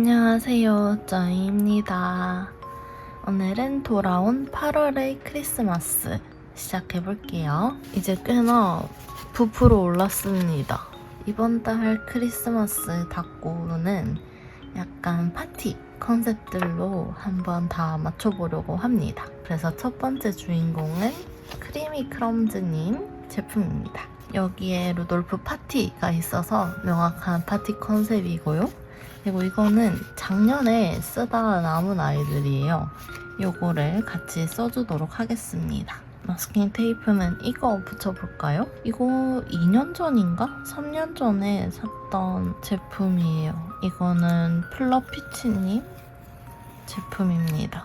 안녕하세요, 저희입니다. 오늘은 돌아온 8월의 크리스마스 시작해볼게요. 이제 꽤나 부풀어 올랐습니다. 이번 달 크리스마스 닭고는 약간 파티 컨셉들로 한번 다 맞춰보려고 합니다. 그래서 첫 번째 주인공은 크리미 크럼즈님 제품입니다. 여기에 루돌프 파티가 있어서 명확한 파티 컨셉이고요. 그리고 이거는 작년에 쓰다 남은 아이들이에요. 요거를 같이 써주도록 하겠습니다. 마스킹 테이프는 이거 붙여볼까요? 이거 2년 전인가? 3년 전에 샀던 제품이에요. 이거는 플러피치님 제품입니다.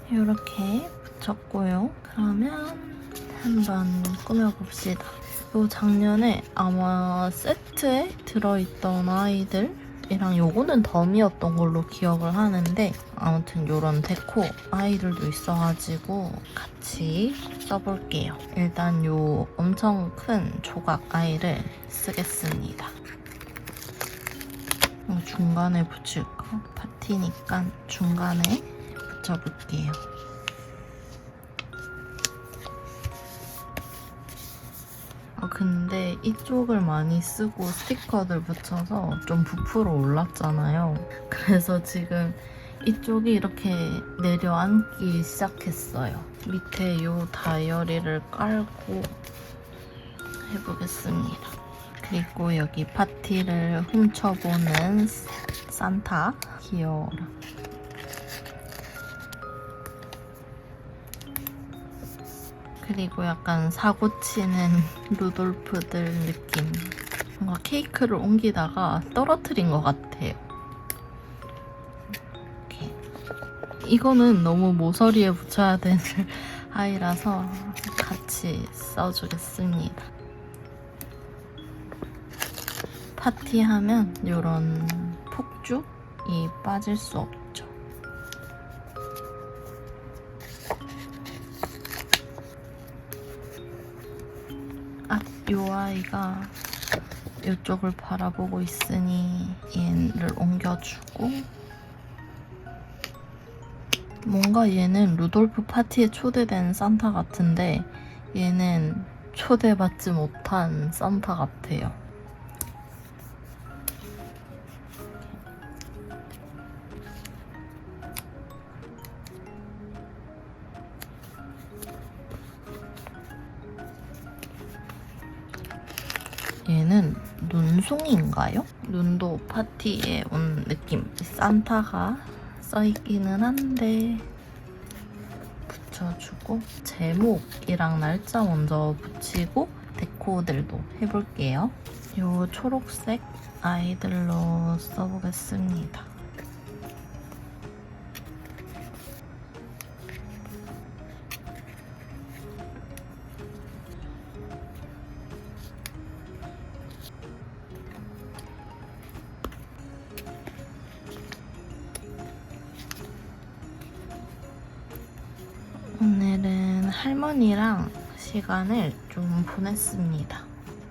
이렇게 붙였고요. 그러면 한번 꾸며봅시다. 요 작년에 아마 세트에 들어있던 아이들이랑 요거는 덤이었던 걸로 기억을 하는데 아무튼 요런 데코 아이들도 있어가지고 같이 써볼게요. 일단 요 엄청 큰 조각 아이를 쓰겠습니다. 중간에 붙일까? 파티니까 중간에 붙여볼게요. 근데 이쪽을 많이 쓰고 스티커들 붙여서 좀 부풀어 올랐잖아요. 그래서 지금 이쪽이 이렇게 내려앉기 시작했어요. 밑에 이 다이어리를 깔고 해보겠습니다. 그리고 여기 파티를 훔쳐보는 산타 귀여워라. 그리고 약간 사고치는 루돌프들 느낌. 뭔가 케이크를 옮기다가 떨어뜨린 것 같아요. 이렇게. 이거는 너무 모서리에 붙여야 되는 아이라서 같이 써주겠습니다. 파티하면 이런 폭죽이 빠질 수 없죠. 요 아이가 이쪽을 바라보고 있으니 얘를 옮겨주고, 뭔가 얘는 루돌프 파티에 초대된 산타 같은데 얘는 초대받지 못한 산타 같아요. 얘는 눈송이인가요? 눈도 파티에 온 느낌. 산타가 써있기는 한데 붙여주고, 제목이랑 날짜 먼저 붙이고 데코들도 해볼게요. 요 초록색 아이들로 써보겠습니다. 오늘은 할머니랑 시간을 좀 보냈습니다.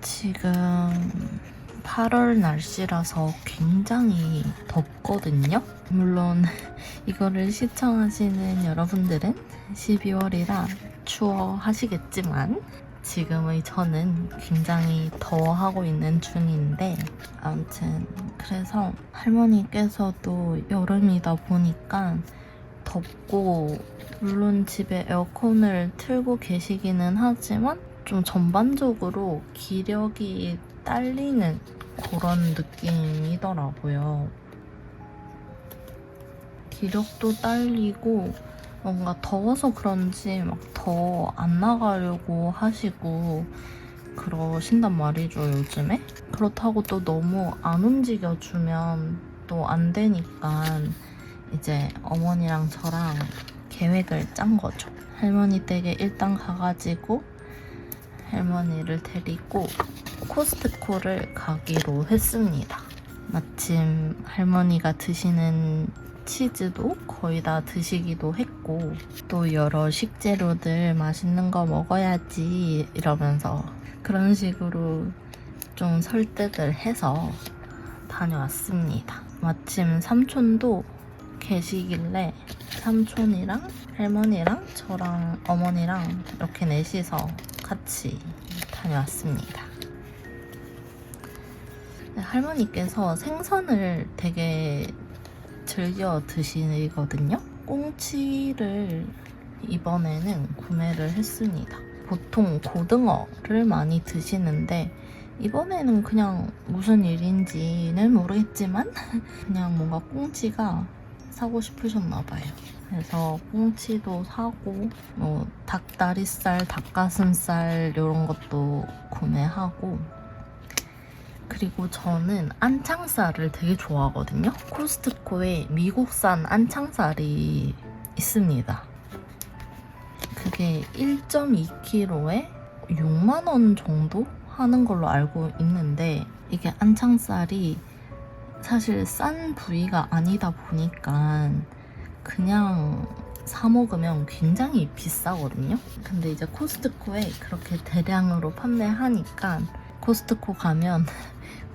지금 8월 날씨라서 굉장히 덥거든요. 물론 이거를 시청하시는 여러분들은 12월이라 추워하시겠지만 지금의 저는 굉장히 더워하고 있는 중인데, 아무튼 그래서 할머니께서도 여름이다 보니까 덥고, 물론 집에 에어컨을 틀고 계시기는 하지만 좀 전반적으로 기력이 딸리는 그런 느낌이더라고요. 기력도 딸리고 뭔가 더워서 그런지 막 더 안 나가려고 하시고 그러신단 말이죠, 요즘에. 그렇다고 또 너무 안 움직여주면 또 안 되니까 이제 어머니랑 저랑 계획을 짠 거죠. 할머니 댁에 일단 가가지고 할머니를 데리고 코스트코를 가기로 했습니다. 마침 할머니가 드시는 치즈도 거의 다 드시기도 했고, 또 여러 식재료들 맛있는 거 먹어야지 이러면서 그런 식으로 좀 설득을 해서 다녀왔습니다. 마침 삼촌도 계시길래 삼촌이랑 할머니랑 저랑 어머니랑 이렇게 넷이서 같이 다녀왔습니다. 할머니께서 생선을 되게 즐겨 드시거든요. 꽁치를 이번에는 구매를 했습니다. 보통 고등어를 많이 드시는데 이번에는 그냥 무슨 일인지는 모르겠지만 그냥 뭔가 꽁치가 사고 싶으셨나봐요. 그래서 꽁치도 사고 뭐 닭다리살, 닭가슴살 이런 것도 구매하고, 그리고 저는 안창살을 되게 좋아하거든요. 코스트코에 미국산 안창살이 있습니다. 그게 1.2kg에 6만 원 정도 하는 걸로 알고 있는데, 이게 안창살이 사실 싼 부위가 아니다 보니까 그냥 사 먹으면 굉장히 비싸거든요. 근데 이제 코스트코에 그렇게 대량으로 판매하니까 코스트코 가면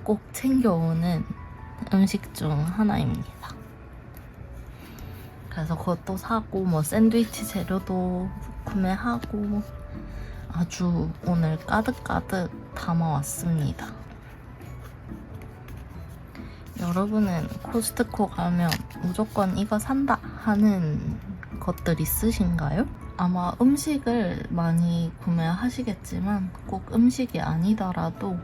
꼭 챙겨오는 음식 중 하나입니다. 그래서 그것도 사고 뭐 샌드위치 재료도 구매하고 아주 오늘 가득가득 담아왔습니다. 여러분은 코스트코 가면 무조건 이거 산다 하는 것들 있으신가요? 아마 음식을 많이 구매하시겠지만 꼭 음식이 아니더라도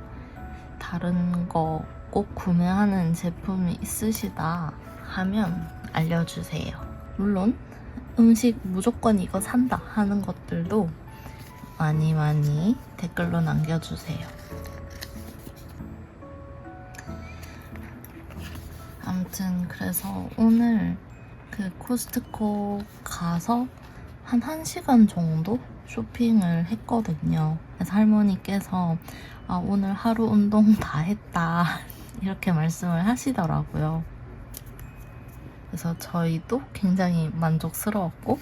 다른 거 꼭 구매하는 제품이 있으시다 하면 알려주세요. 물론 음식 무조건 이거 산다 하는 것들도 많이 댓글로 남겨주세요. 아무튼 그래서 오늘 그 코스트코 가서 한 1시간 정도 쇼핑을 했거든요. 그래서 할머니께서 오늘 하루 운동 다 했다 이렇게 말씀을 하시더라고요. 그래서 저희도 굉장히 만족스러웠고,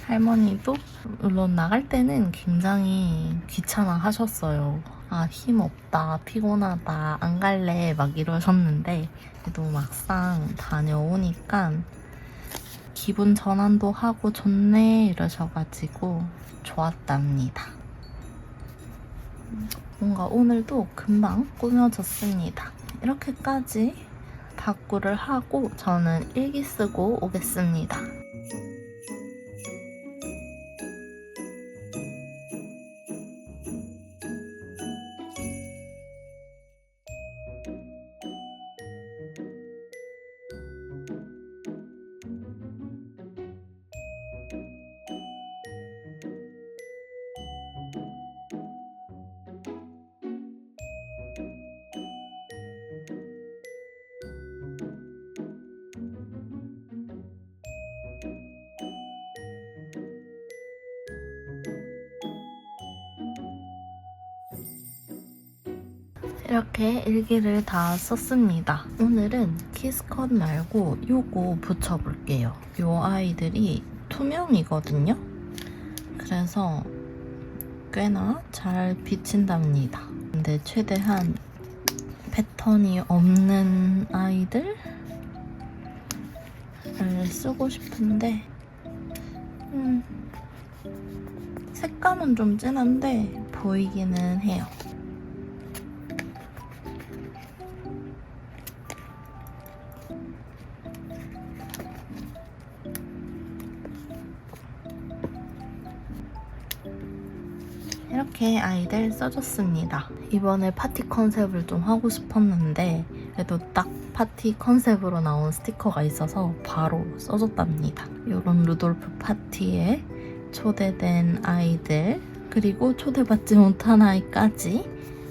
할머니도 물론 나갈 때는 굉장히 귀찮아 하셨어요. 힘없다, 피곤하다, 안 갈래 막 이러셨는데, 그래도 막상 다녀오니까 기분 전환도 하고 좋네 이러셔가지고 좋았답니다. 뭔가 오늘도 금방 꾸며졌습니다. 이렇게까지 다꾸를 하고 저는 일기 쓰고 오겠습니다. 이렇게 일기를 다 썼습니다. 오늘은 키스컷 말고 요거 붙여볼게요. 요 아이들이 투명이거든요. 그래서 꽤나 잘 비친답니다. 근데 최대한 패턴이 없는 아이들을 쓰고 싶은데 색감은 좀 진한데 보이기는 해요. 이렇게 아이들 써줬습니다. 이번에 파티 컨셉을 좀 하고 싶었는데 그래도 딱 파티 컨셉으로 나온 스티커가 있어서 바로 써줬답니다. 이런 루돌프 파티에 초대된 아이들, 그리고 초대받지 못한 아이까지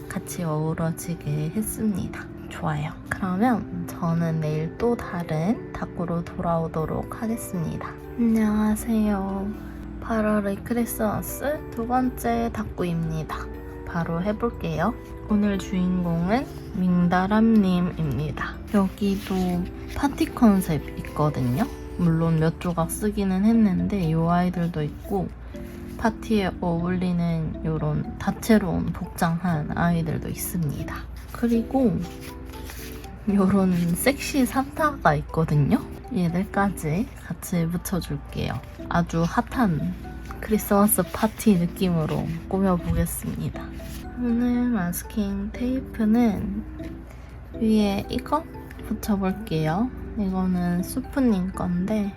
같이 어우러지게 했습니다. 좋아요. 그러면 저는 내일 또 다른 다꾸로 돌아오도록 하겠습니다. 안녕하세요. 8월의 크리스마스 두 번째 다꾸입니다. 바로 해볼게요. 오늘 주인공은 밍다람님입니다. 여기도 파티 컨셉 있거든요. 물론 몇 조각 쓰기는 했는데 이 아이들도 있고 파티에 어울리는 이런 다채로운 복장한 아이들도 있습니다. 그리고 이런 섹시 산타가 있거든요. 얘들까지 같이 붙여줄게요. 아주 핫한 크리스마스 파티 느낌으로 꾸며보겠습니다. 오늘 마스킹 테이프는 위에 이거 붙여볼게요. 이거는 수프님 건데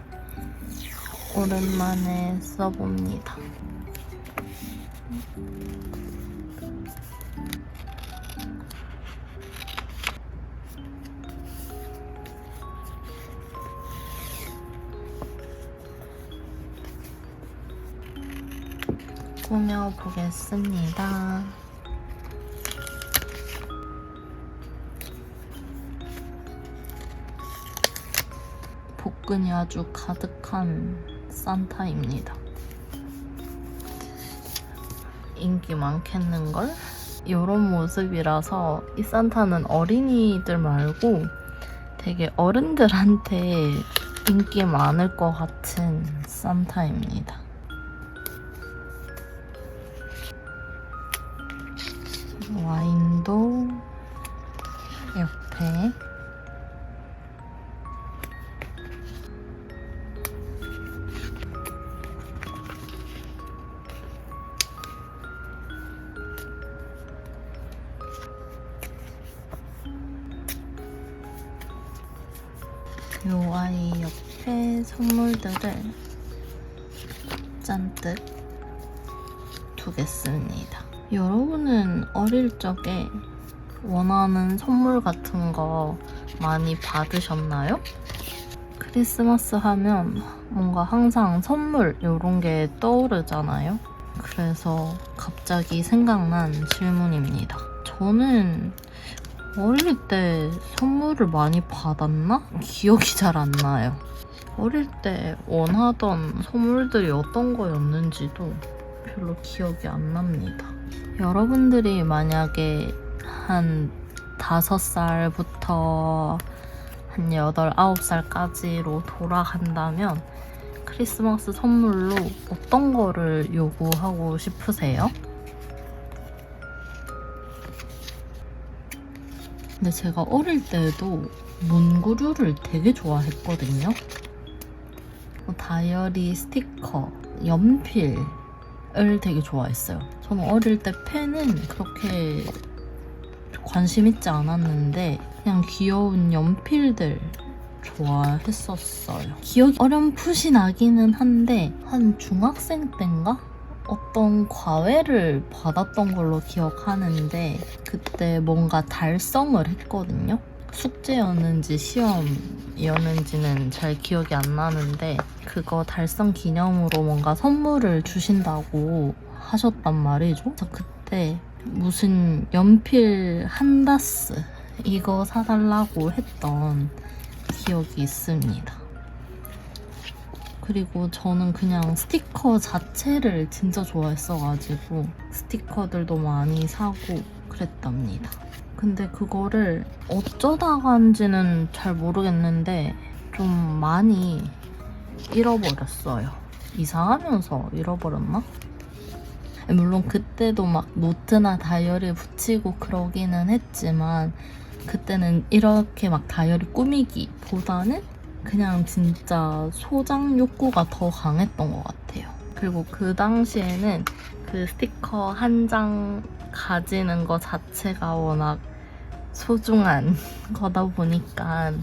오랜만에 써봅니다. 꾸며보겠습니다. 복근이 아주 가득한 산타입니다. 인기 많겠는걸? 이런 모습이라서 이 산타는 어린이들 말고 되게 어른들한테 인기 많을 것 같은 산타입니다. 와인도 옆에 요 아이 옆에 선물들을 잔뜩 두겠습니다. 여러분은 어릴 적에 원하는 선물 같은 거 많이 받으셨나요? 크리스마스 하면 뭔가 항상 선물 이런 게 떠오르잖아요. 그래서 갑자기 생각난 질문입니다. 저는 어릴 때 선물을 많이 받았나? 기억이 잘 안 나요. 어릴 때 원하던 선물들이 어떤 거였는지도 별로 기억이 안 납니다. 여러분들이 만약에 한 5살부터 한 8, 9살까지로 돌아간다면 크리스마스 선물로 어떤 거를 요구하고 싶으세요? 근데 제가 어릴 때도 문구류를 되게 좋아했거든요. 다이어리, 스티커, 연필 을 되게 좋아했어요. 저는 어릴 때 펜은 그렇게 관심 있지 않았는데 그냥 귀여운 연필들 좋아했었어요. 기억이 어렴풋이 나기는 한데 한 중학생 때인가? 어떤 과외를 받았던 걸로 기억하는데 그때 뭔가 달성을 했거든요. 숙제였는지 시험이었는지는 잘 기억이 안 나는데 그거 달성 기념으로 뭔가 선물을 주신다고 하셨단 말이죠. 그래서 그때 무슨 연필 한 다스 이거 사달라고 했던 기억이 있습니다. 그리고 저는 그냥 스티커 자체를 진짜 좋아했어가지고 스티커들도 많이 사고 그랬답니다. 근데 그거를 어쩌다간지는 잘 모르겠는데 좀 많이 잃어버렸어요. 이사하면서 잃어버렸나? 물론 그때도 막 노트나 다이어리 붙이고 그러기는 했지만 그때는 이렇게 막 다이어리 꾸미기보다는 그냥 진짜 소장 욕구가 더 강했던 것 같아요. 그리고 그 당시에는 그 스티커 한 장 가지는 거 자체가 워낙 소중한 거다 보니까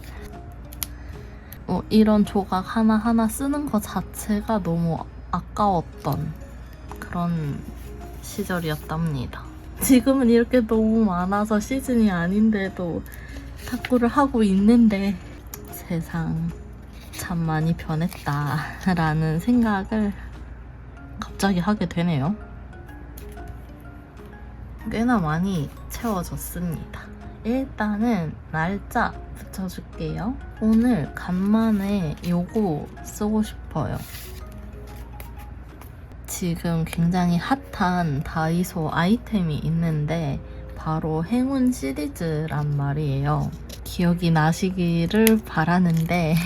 이런 조각 하나하나 쓰는 거 자체가 너무 아까웠던 그런 시절이었답니다. 지금은 이렇게 너무 많아서 시즌이 아닌데도 탁구를 하고 있는데 세상 참 많이 변했다라는 생각을 갑자기 하게 되네요. 꽤나 많이 채워졌습니다. 일단은 날짜 붙여줄게요. 오늘 간만에 요거 쓰고 싶어요. 지금 굉장히 핫한 다이소 아이템이 있는데 바로 행운 시리즈란 말이에요. 기억이 나시기를 바라는데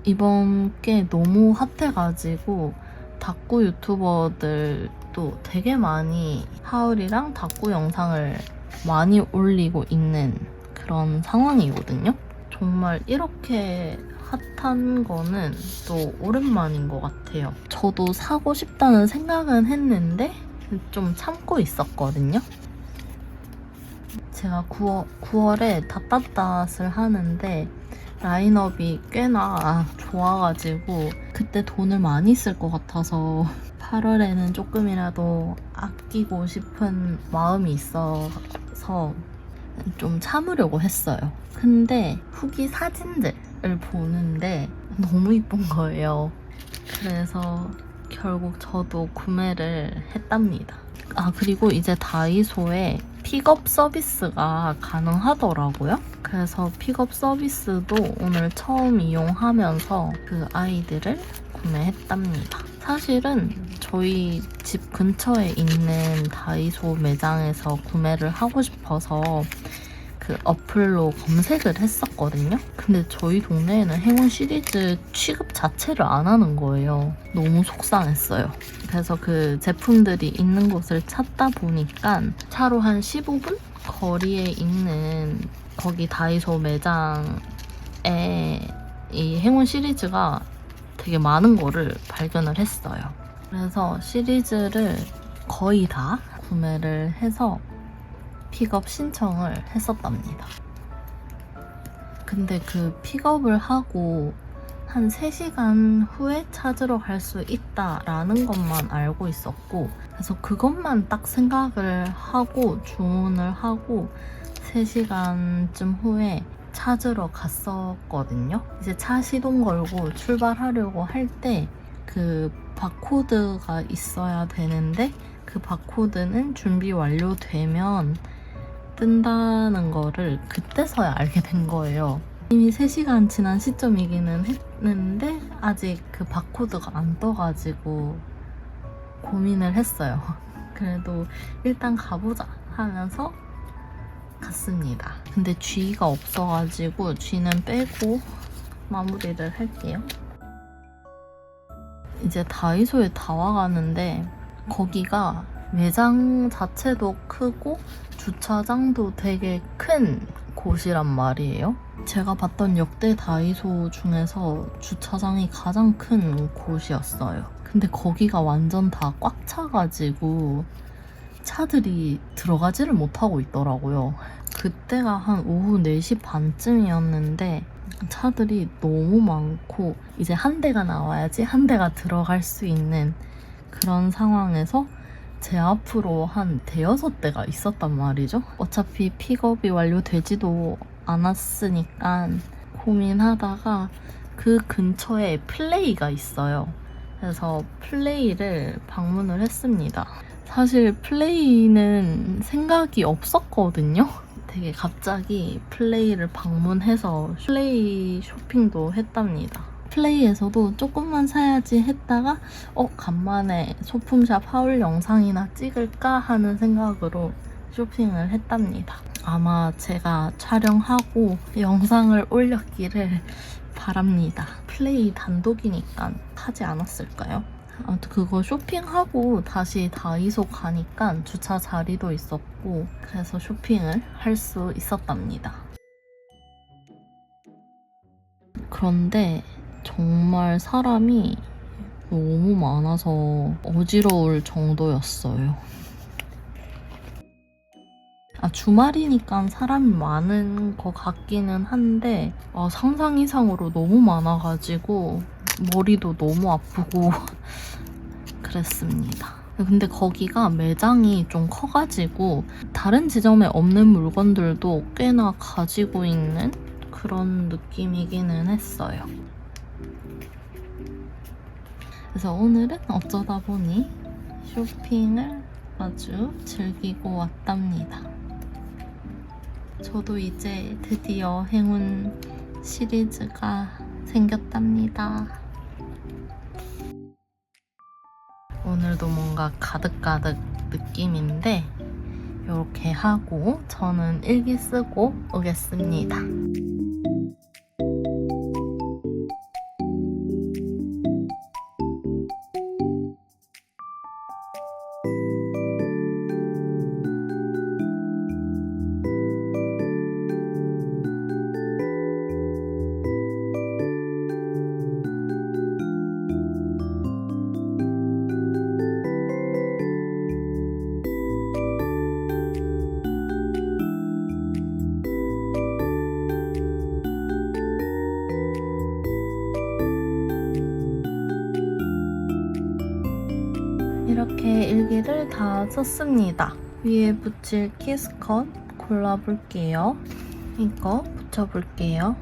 이번 게 너무 핫해가지고 다꾸 유튜버들도 되게 많이 하울이랑 다꾸 영상을 많이 올리고 있는 그런 상황이거든요. 정말 이렇게 핫한 거는 또 오랜만인 것 같아요. 저도 사고 싶다는 생각은 했는데 좀 참고 있었거든요. 제가 9월에 닷닷닷을 하는데 라인업이 꽤나 좋아가지고 그때 돈을 많이 쓸 것 같아서 8월에는 조금이라도 아끼고 싶은 마음이 있어서 좀 참으려고 했어요. 근데 후기 사진들을 보는데 너무 이쁜 거예요. 그래서 결국 저도 구매를 했답니다. 그리고 이제 다이소에 픽업 서비스가 가능하더라고요. 그래서 픽업 서비스도 오늘 처음 이용하면서 그 아이들을 구매했답니다. 사실은 저희 집 근처에 있는 다이소 매장에서 구매를 하고 싶어서 그 어플로 검색을 했었거든요. 근데 저희 동네에는 행운 시리즈 취급 자체를 안 하는 거예요. 너무 속상했어요. 그래서 그 제품들이 있는 곳을 찾다 보니까 차로 한 15분 거리에 있는 거기 다이소 매장에 이 행운 시리즈가 되게 많은 거를 발견을 했어요. 그래서 시리즈를 거의 다 구매를 해서 픽업 신청을 했었답니다. 근데 그 픽업을 하고 한 3시간 후에 찾으러 갈 수 있다라는 것만 알고 있었고, 그래서 그것만 딱 생각을 하고 주문을 하고 3시간쯤 후에 찾으러 갔었거든요. 이제 차 시동 걸고 출발하려고 할 때 그 바코드가 있어야 되는데 그 바코드는 준비 완료되면 뜬다는 거를 그때서야 알게 된 거예요. 이미 3시간 지난 시점이기는 했는데 아직 그 바코드가 안 떠가지고 고민을 했어요. 그래도 일단 가보자 하면서 갔습니다. 근데 G가 없어가지고 G는 빼고 마무리를 할게요. 이제 다이소에 다 와가는데 거기가 매장 자체도 크고 주차장도 되게 큰 곳이란 말이에요. 제가 봤던 역대 다이소 중에서 주차장이 가장 큰 곳이었어요. 근데 거기가 완전 다 꽉 차가지고 차들이 들어가지를 못하고 있더라고요. 그때가 한 오후 4시 반쯤이었는데 차들이 너무 많고 이제 한 대가 나와야지 한 대가 들어갈 수 있는 그런 상황에서 제 앞으로 한 대여섯 대가 있었단 말이죠. 어차피 픽업이 완료되지도 않았으니까 고민하다가 그 근처에 플레이가 있어요. 그래서 플레이를 방문을 했습니다. 사실 플레이는 생각이 없었거든요. 되게 갑자기 플레이를 방문해서 플레이 쇼핑도 했답니다. 플레이에서도 조금만 사야지 했다가 간만에 소품샵 하울 영상이나 찍을까 하는 생각으로 쇼핑을 했답니다. 아마 제가 촬영하고 영상을 올렸기를 바랍니다. 플레이 단독이니까 타지 않았을까요? 아무튼 그거 쇼핑하고 다시 다이소 가니까 주차 자리도 있었고 그래서 쇼핑을 할 수 있었답니다. 그런데 정말 사람이 너무 많아서 어지러울 정도였어요. 주말이니까 사람이 많은 것 같기는 한데 상상 이상으로 너무 많아가지고 머리도 너무 아프고 그랬습니다. 근데 거기가 매장이 좀 커가지고 다른 지점에 없는 물건들도 꽤나 가지고 있는 그런 느낌이기는 했어요. 그래서 오늘은 어쩌다 보니 쇼핑을 아주 즐기고 왔답니다. 저도 이제 드디어 행운 시리즈가 생겼답니다. 오늘도 뭔가 가득가득 느낌인데 이렇게 하고 저는 일기 쓰고 오겠습니다. 이렇게 일기를 다 썼습니다. 위에 붙일 키스컷 골라볼게요. 이거 붙여볼게요.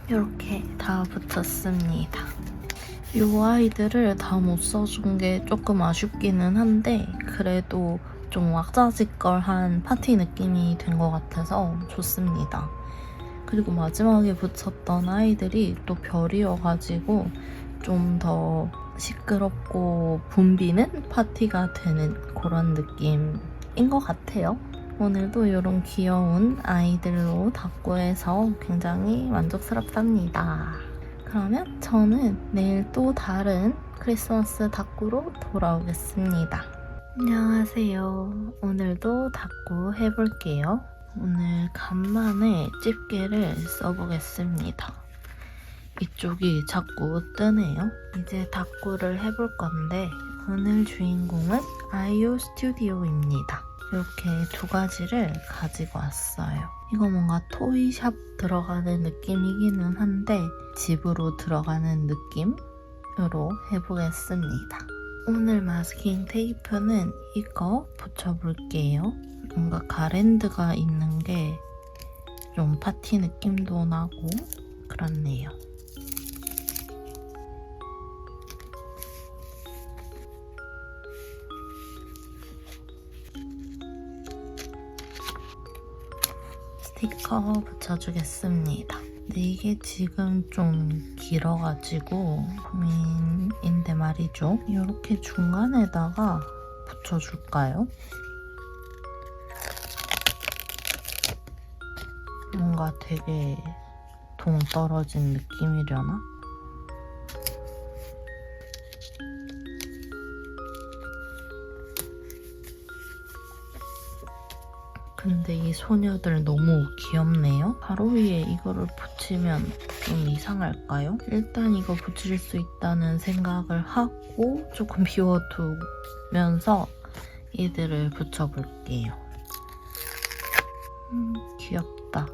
이렇게 다 붙였습니다. 이 아이들을 다 못 써준 게 조금 아쉽기는 한데 그래도 좀 왁자지껄한 파티 느낌이 된 것 같아서 좋습니다. 그리고 마지막에 붙였던 아이들이 또 별이어가지고 좀 더 시끄럽고 붐비는 파티가 되는 그런 느낌인 것 같아요. 오늘도 이런 귀여운 아이들로 다꾸해서 굉장히 만족스럽답니다. 그러면 저는 내일 또 다른 크리스마스 다꾸로 돌아오겠습니다. 안녕하세요. 오늘도 다꾸 해볼게요. 오늘 간만에 집게를 써보겠습니다. 이쪽이 자꾸 뜨네요. 이제 다꾸를 해볼 건데 오늘 주인공은 아이오 스튜디오입니다. 이렇게 두 가지를 가지고 왔어요. 이거 뭔가 토이샵 들어가는 느낌이기는 한데 집으로 들어가는 느낌으로 해보겠습니다. 오늘 마스킹 테이프는 이거 붙여볼게요. 뭔가 가랜드가 있는 게 좀 파티 느낌도 나고 그렇네요. 스티커 붙여주겠습니다. 근데 이게 지금 좀 길어가지고 고민인데 말이죠. 이렇게 중간에다가 붙여줄까요? 뭔가 되게 동떨어진 느낌이려나? 근데 이 소녀들 너무 귀엽네요. 바로 위에 이거를 붙이면 좀 이상할까요? 일단 이거 붙일 수 있다는 생각을 하고 조금 비워두면서 얘들을 붙여볼게요. 귀엽다.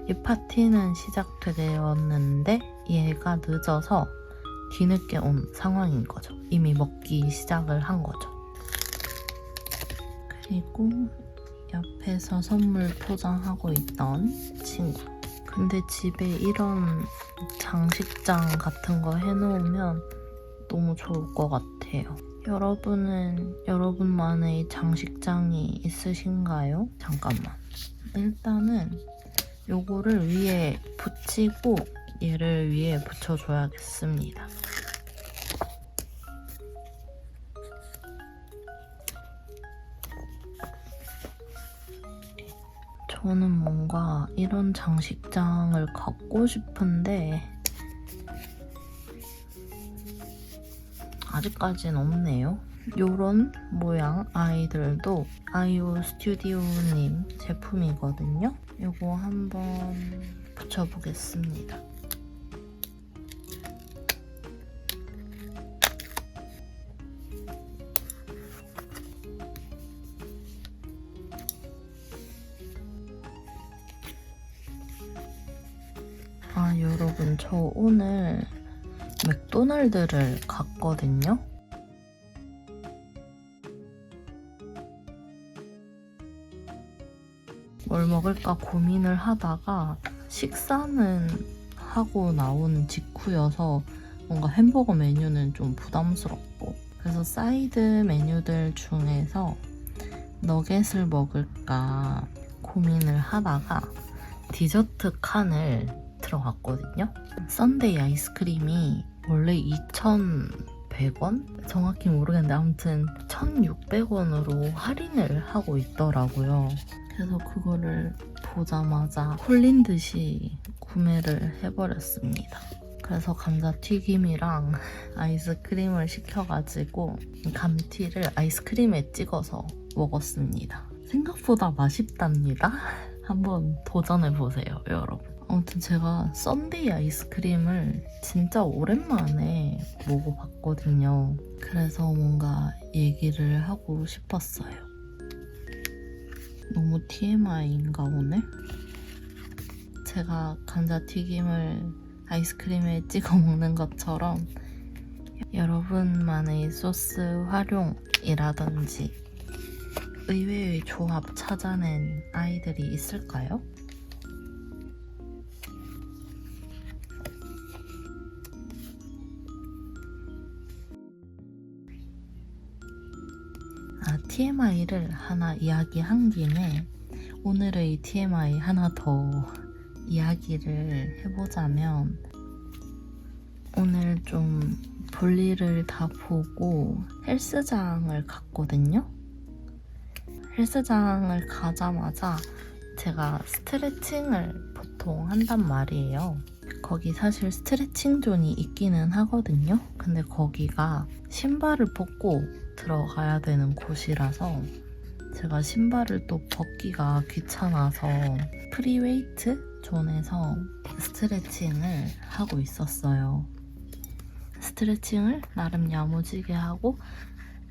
이 파티는 시작되었는데 얘가 늦어서 뒤늦게 온 상황인 거죠. 이미 먹기 시작을 한 거죠. 그리고 옆에서 선물 포장하고 있던 친구. 근데 집에 이런 장식장 같은 거 해놓으면 너무 좋을 것 같아요. 여러분은 여러분만의 장식장이 있으신가요? 잠깐만. 일단은 요거를 위에 붙이고 얘를 위에 붙여줘야겠습니다. 저는 뭔가 이런 장식장을 갖고 싶은데 아직까진 없네요. 요런 모양 아이들도 아이오 스튜디오님 제품이거든요. 요거 한번 붙여보겠습니다. 아, 여러분, 저 오늘 맥도날드를 갔거든요. 뭘 먹을까 고민을 하다가 식사는 하고 나온 직후여서 뭔가 햄버거 메뉴는 좀 부담스럽고, 그래서 사이드 메뉴들 중에서 너겟을 먹을까 고민을 하다가 디저트 칸을 들어갔거든요. 썬데이 아이스크림이 원래 2,100원? 정확히 모르겠는데 아무튼 1,600원으로 할인을 하고 있더라고요. 그래서 그거를 보자마자 홀린 듯이 구매를 해버렸습니다. 그래서 감자튀김이랑 아이스크림을 시켜가지고 감튀를 아이스크림에 찍어서 먹었습니다. 생각보다 맛있답니다. 한번 도전해보세요, 여러분. 아무튼 제가 썬데이 아이스크림을 진짜 오랜만에 먹어봤거든요. 그래서 뭔가 얘기를 하고 싶었어요. 너무 TMI인가 오늘? 제가 감자튀김을 아이스크림에 찍어 먹는 것처럼 여러분만의 소스 활용이라든지 의외의 조합 찾아낸 아이들이 있을까요? TMI를 하나 이야기한 김에 오늘의 TMI 하나 더 이야기를 해보자면, 오늘 좀 볼일을 다 보고 헬스장을 갔거든요. 헬스장을 가자마자 제가 스트레칭을 보통 한단 말이에요. 거기 사실 스트레칭 존이 있기는 하거든요. 근데 거기가 신발을 벗고 들어가야 되는 곳이라서 제가 신발을 또 벗기가 귀찮아서 프리웨이트 존에서 스트레칭을 하고 있었어요. 스트레칭을 나름 야무지게 하고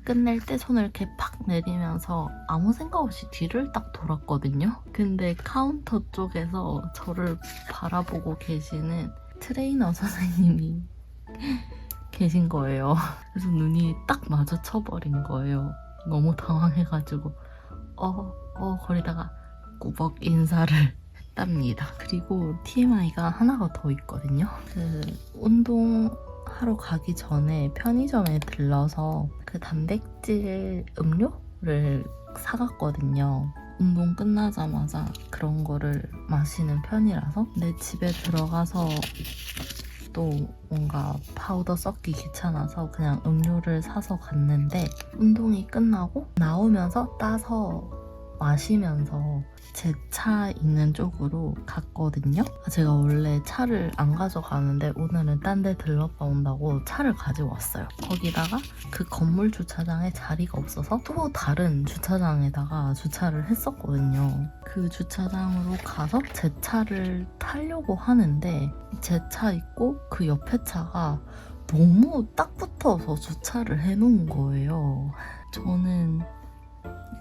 끝낼 때 손을 이렇게 팍 내리면서 아무 생각 없이 뒤를 딱 돌았거든요. 근데 카운터 쪽에서 저를 바라보고 계시는 트레이너 선생님이 계신 거예요. 그래서 눈이 딱 마주쳐버린 거예요. 너무 당황해가지고 거리다가 꾸벅 인사를 했답니다. 그리고 TMI가 하나가 더 있거든요. 운동하러 가기 전에 편의점에 들러서 그 단백질 음료를 사갔거든요. 운동 끝나자마자 그런 거를 마시는 편이라서. 근데 집에 들어가서 또 뭔가 파우더 섞기 귀찮아서 그냥 음료를 사서 갔는데, 운동이 끝나고 나오면서 따서 마시면서 제 차 있는 쪽으로 갔거든요. 제가 원래 차를 안 가져가는데 오늘은 딴 데 들렀다 온다고 차를 가지고 왔어요. 거기다가 그 건물 주차장에 자리가 없어서 또 다른 주차장에다가 주차를 했었거든요. 그 주차장으로 가서 제 차를 타려고 하는데 제 차 있고 그 옆에 차가 너무 딱 붙어서 주차를 해놓은 거예요. 저는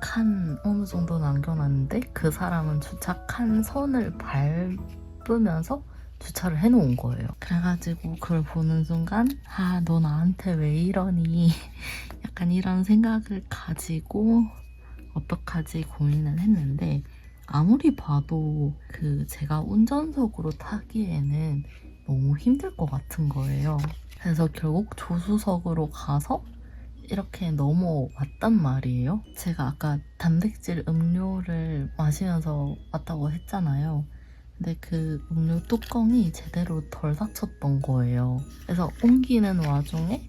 칸 어느 정도 남겨놨는데 그 사람은 주차 칸 선을 밟으면서 주차를 해놓은 거예요. 그래가지고 그걸 보는 순간 너 나한테 왜 이러니 약간 이런 생각을 가지고 어떡하지 고민을 했는데, 아무리 봐도 제가 운전석으로 타기에는 너무 힘들 것 같은 거예요. 그래서 결국 조수석으로 가서 이렇게 넘어왔단 말이에요. 제가 아까 단백질 음료를 마시면서 왔다고 했잖아요. 근데 그 음료 뚜껑이 제대로 덜 닫혔던 거예요. 그래서 옮기는 와중에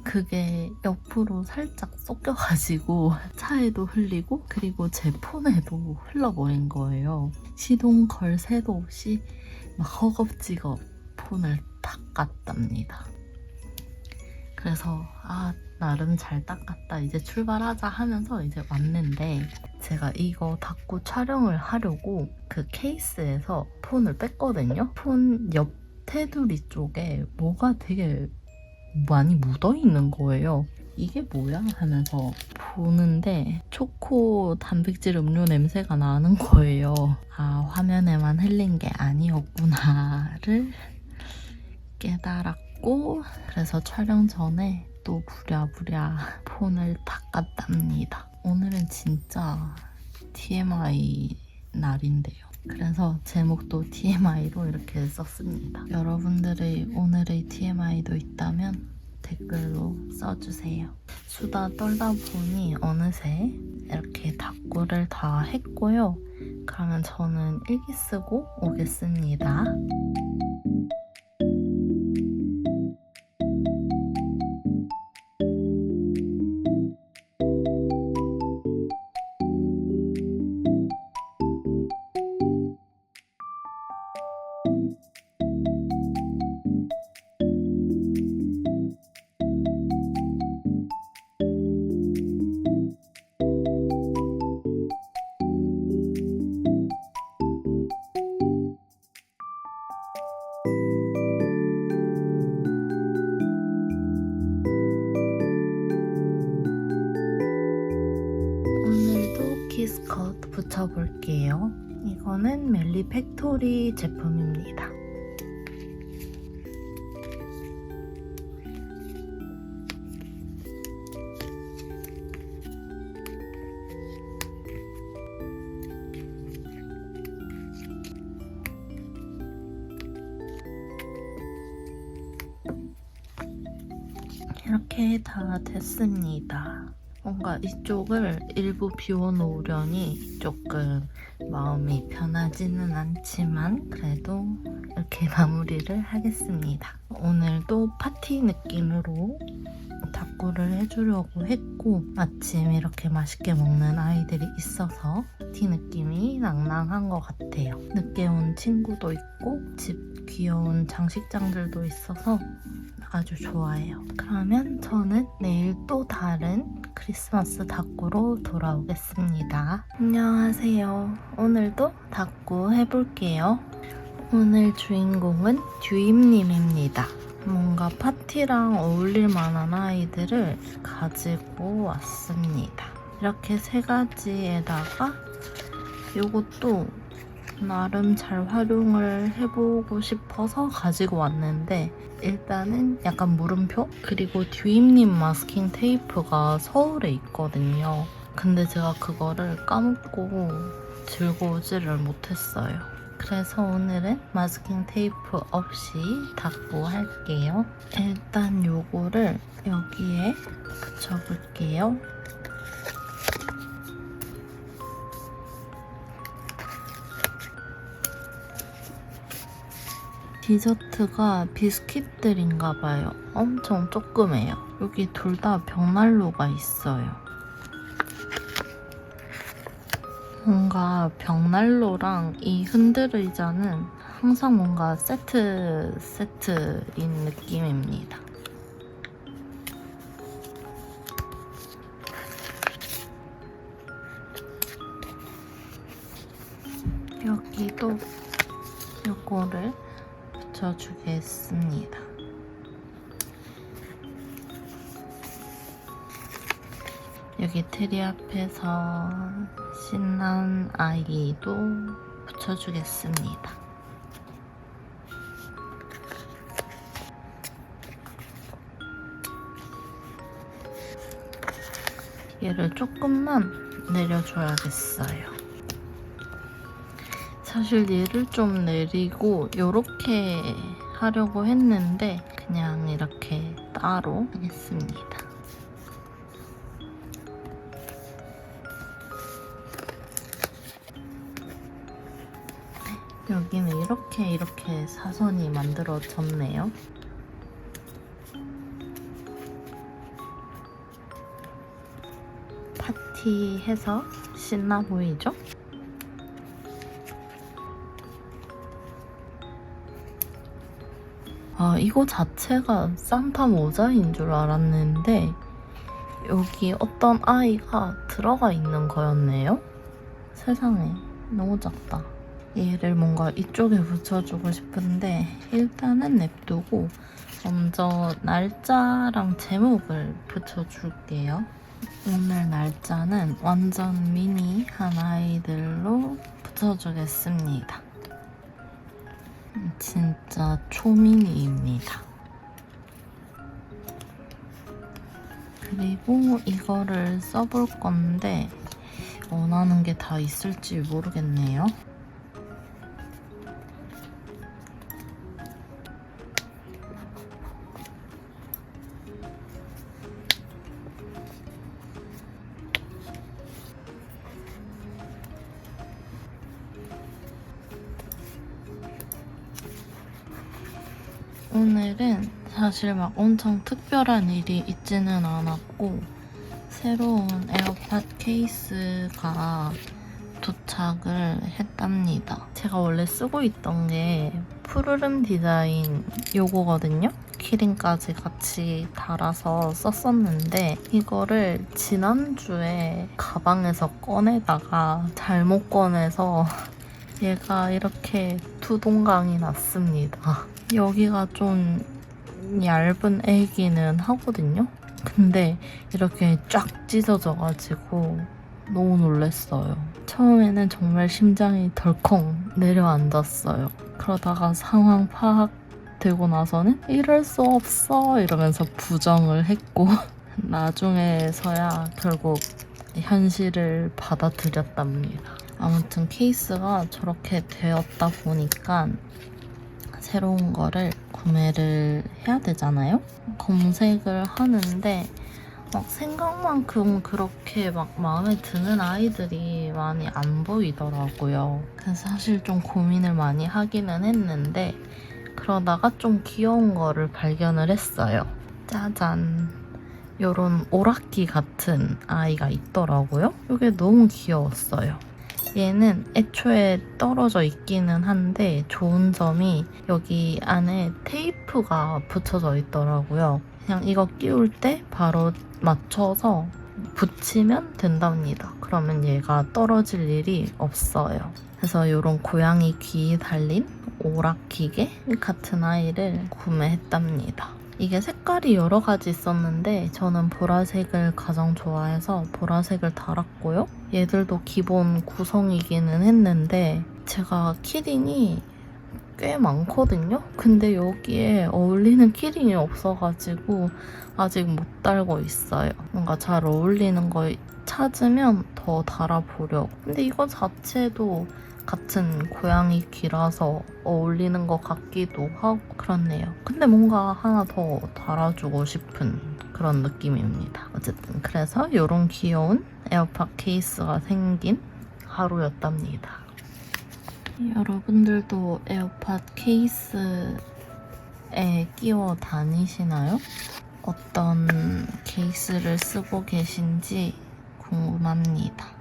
그게 옆으로 살짝 쏟겨가지고 차에도 흘리고 그리고 제 폰에도 흘러버린 거예요. 시동 걸 새도 없이 막 허겁지겁 폰을 탁 깠답니다. 그래서 나름 잘 닦았다, 이제 출발하자 하면서 이제 왔는데, 제가 이거 닫고 촬영을 하려고 그 케이스에서 폰을 뺐거든요. 폰 옆 테두리 쪽에 뭐가 되게 많이 묻어있는 거예요. 이게 뭐야 하면서 보는데 초코 단백질 음료 냄새가 나는 거예요. 화면에만 흘린 게 아니었구나를 깨달았고, 그래서 촬영 전에 또 부랴부랴 폰을 닦았답니다. 오늘은 진짜 TMI 날인데요. 그래서 제목도 TMI로 이렇게 썼습니다. 여러분들의 오늘의 TMI도 있다면 댓글로 써주세요. 수다 떨다 보니 어느새 이렇게 닦고를 다 했고요. 그러면 저는 일기 쓰고 오겠습니다. 베이스 컷 붙여볼게요. 이거는 멜리 팩토리 제품입니다. 이렇게 다 됐습니다. 뭔가 이쪽을 일부 비워놓으려니 조금 마음이 편하지는 않지만 그래도 이렇게 마무리를 하겠습니다. 오늘도 파티 느낌으로 닭구를 해주려고 했고 마침 이렇게 맛있게 먹는 아이들이 있어서 파티 느낌이 낭낭한 것 같아요. 늦게 온 친구도 있고 집 귀여운 장식장들도 있어서 아주 좋아해요. 그러면 저는 내일 또 다른 크리스마스 닭구로 돌아오겠습니다. 안녕하세요. 오늘도 닭구 해볼게요. 오늘 주인공은 듀임님입니다. 뭔가 파티랑 어울릴 만한 아이들을 가지고 왔습니다. 이렇게 세 가지에다가 이것도 나름 잘 활용을 해보고 싶어서 가지고 왔는데 일단은 약간 물음표? 그리고 듀임님 마스킹 테이프가 서울에 있거든요. 근데 제가 그거를 까먹고 들고 오지를 못했어요. 그래서 오늘은 마스킹 테이프 없이 닭구 할게요. 일단 요거를 여기에 붙여볼게요. 디저트가 비스킷들인가봐요. 엄청 조그매요. 여기 둘 다 벽난로가 있어요. 뭔가 벽난로랑 이 흔들의자는 항상 뭔가 세트인 느낌입니다. 여기도 요거를 붙여주겠습니다. 여기 트리 앞에서 신난 아이도 붙여주겠습니다. 얘를 조금만 내려줘야겠어요. 사실 얘를 좀 내리고 이렇게 하려고 했는데 그냥 이렇게 따로 하겠습니다. 여기는 이렇게 사선이 만들어졌네요. 파티해서 신나 보이죠? 이거 자체가 산타 모자인 줄 알았는데 여기 어떤 아이가 들어가 있는 거였네요? 세상에, 너무 작다. 얘를 뭔가 이쪽에 붙여주고 싶은데 일단은 냅두고 먼저 날짜랑 제목을 붙여줄게요. 오늘 날짜는 완전 미니한 아이들로 붙여주겠습니다. 진짜 초미니입니다. 그리고 이거를 써볼 건데 원하는 게 다 있을지 모르겠네요. 오늘은 사실 막 엄청 특별한 일이 있지는 않았고 새로운 에어팟 케이스가 도착을 했답니다. 제가 원래 쓰고 있던 게 푸르름 디자인 요거거든요. 키링까지 같이 달아서 썼었는데 이거를 지난주에 가방에서 꺼내다가 잘못 꺼내서 얘가 이렇게 두 동강이 났습니다. 여기가 좀 얇은 애기는 하거든요. 근데 이렇게 쫙 찢어져가지고 너무 놀랐어요. 처음에는 정말 심장이 덜컹 내려앉았어요. 그러다가 상황 파악되고 나서는 이럴 수 없어 이러면서 부정을 했고 나중에서야 결국 현실을 받아들였답니다. 아무튼 케이스가 저렇게 되었다 보니까 새로운 거를 구매를 해야 되잖아요. 검색을 하는데 막 생각만큼 그렇게 막 마음에 드는 아이들이 많이 안 보이더라고요. 그래서 사실 좀 고민을 많이 하기는 했는데 그러다가 좀 귀여운 거를 발견을 했어요. 짜잔! 요런 오락기 같은 아이가 있더라고요. 이게 너무 귀여웠어요. 얘는 애초에 떨어져 있기는 한데 좋은 점이 여기 안에 테이프가 붙여져 있더라고요. 그냥 이거 끼울 때 바로 맞춰서 붙이면 된답니다. 그러면 얘가 떨어질 일이 없어요. 그래서 이런 고양이 귀 달린 오락기계 같은 아이를 구매했답니다. 이게 색깔이 여러 가지 있었는데 저는 보라색을 가장 좋아해서 보라색을 달았고요. 얘들도 기본 구성이기는 했는데 제가 키링이 꽤 많거든요? 근데 여기에 어울리는 키링이 없어가지고 아직 못 달고 있어요. 뭔가 잘 어울리는 거 찾으면 더 달아보려고. 근데 이거 자체도 같은 고양이 귀라서 어울리는 것 같기도 하고 그렇네요. 근데 뭔가 하나 더 달아주고 싶은 그런 느낌입니다. 어쨌든 그래서 이런 귀여운 에어팟 케이스가 생긴 하루였답니다. 여러분들도 에어팟 케이스에 끼워 다니시나요? 어떤 케이스를 쓰고 계신지 궁금합니다.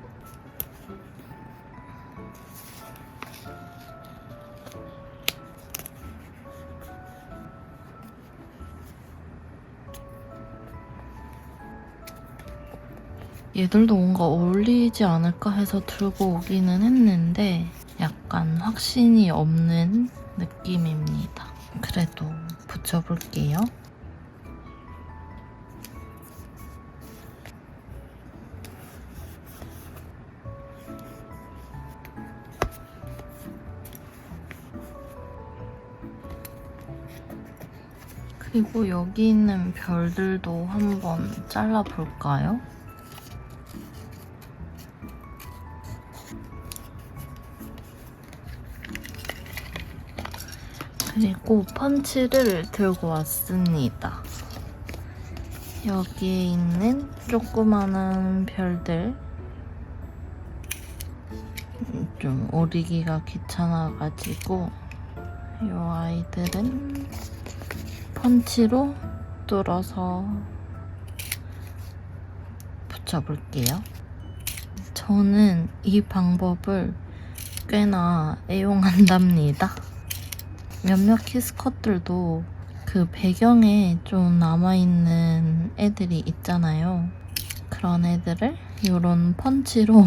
얘들도 뭔가 어울리지 않을까 해서 들고 오기는 했는데 약간 확신이 없는 느낌입니다. 그래도 붙여볼게요. 그리고 여기 있는 별들도 한번 잘라볼까요? 그리고 펀치를 들고 왔습니다. 여기에 있는 조그마한 별들 좀 오리기가 귀찮아가지고 이 아이들은 펀치로 뚫어서 붙여볼게요. 저는 이 방법을 꽤나 애용한답니다. 몇몇 키스컷들도 그 배경에 좀 남아있는 애들이 있잖아요. 그런 애들을 이런 펀치로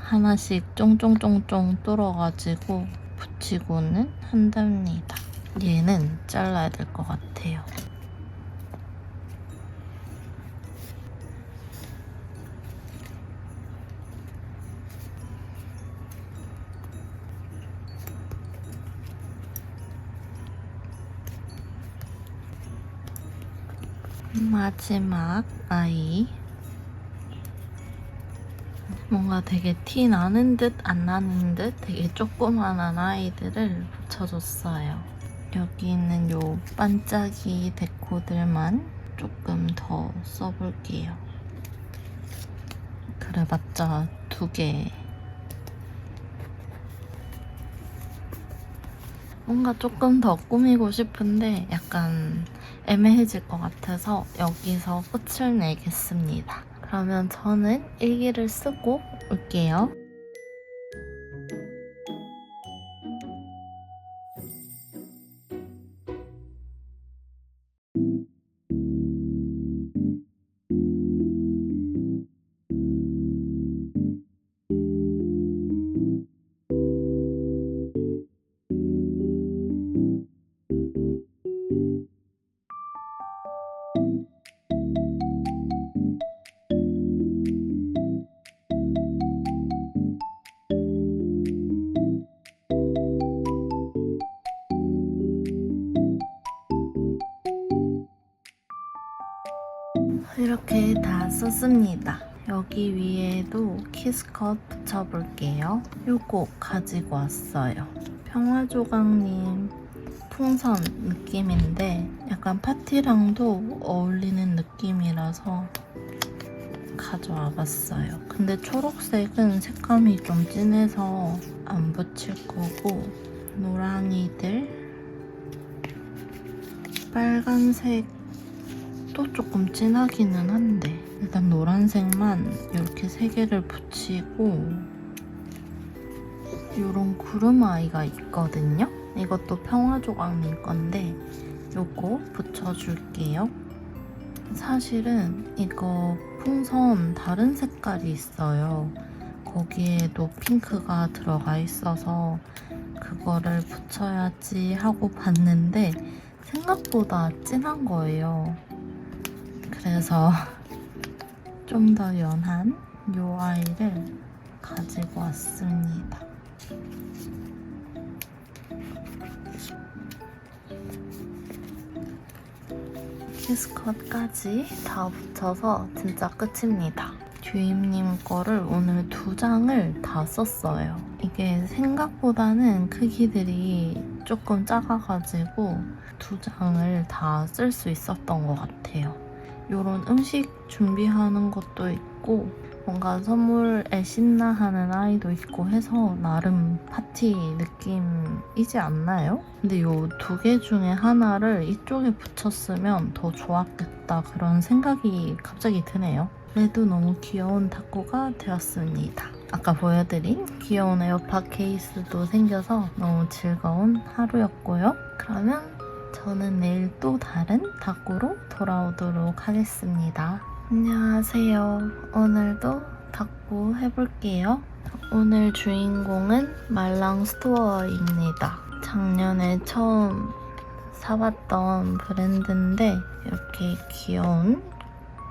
하나씩 쫑쫑쫑쫑 뚫어가지고 붙이고는 한답니다. 얘는 잘라야 될 것 같아요. 마지막 아이. 뭔가 되게 티 나는 듯 안 나는 듯 되게 조그만한 아이들을 붙여줬어요. 여기 있는 요 반짝이 데코들만 조금 더 써볼게요. 그래봤자 2개. 뭔가 조금 더 꾸미고 싶은데 약간 애매해질 것 같아서 여기서 끝을 내겠습니다. 그러면 저는 일기를 쓰고 올게요. 이렇게 다 썼습니다. 여기 위에도 키스컷 붙여볼게요. 요거 가지고 왔어요. 평화조각님 풍선 느낌인데 약간 파티랑도 어울리는 느낌이라서 가져와 봤어요. 근데 초록색은 색감이 좀 진해서 안 붙일 거고, 노랑이들, 빨간색도 조금 진하기는 한데 일단 노란색만 이렇게 3개를 붙이고, 이런 구름 아이가 있거든요. 이것도 평화조각님 건데 요거 붙여줄게요. 사실은 이거 풍선 다른 색깔이 있어요. 거기에도 핑크가 들어가 있어서 그거를 붙여야지 하고 봤는데 생각보다 진한 거예요. 그래서 좀 더 연한 요 아이를 가지고 왔습니다. 키스컷까지 다 붙여서 진짜 끝입니다. 듀임님 거를 오늘 2장을 다 썼어요. 이게 생각보다는 크기들이 조금 작아가지고 2장을 다 쓸 수 있었던 것 같아요. 이런 음식 준비하는 것도 있고 뭔가 선물에 신나 하는 아이도 있고 해서 나름 파티 느낌이지 않나요? 근데 요 2개 중에 하나를 이쪽에 붙였으면 더 좋았겠다 그런 생각이 갑자기 드네요. 그래도 너무 귀여운 다꾸가 되었습니다. 아까 보여드린 귀여운 에어팟 케이스도 생겨서 너무 즐거운 하루였고요. 그러면 저는 내일 또 다른 다꾸로 돌아오도록 하겠습니다. 안녕하세요. 오늘도 다꾸 해볼게요. 오늘 주인공은 말랑 스토어입니다. 작년에 처음 사봤던 브랜드인데 이렇게 귀여운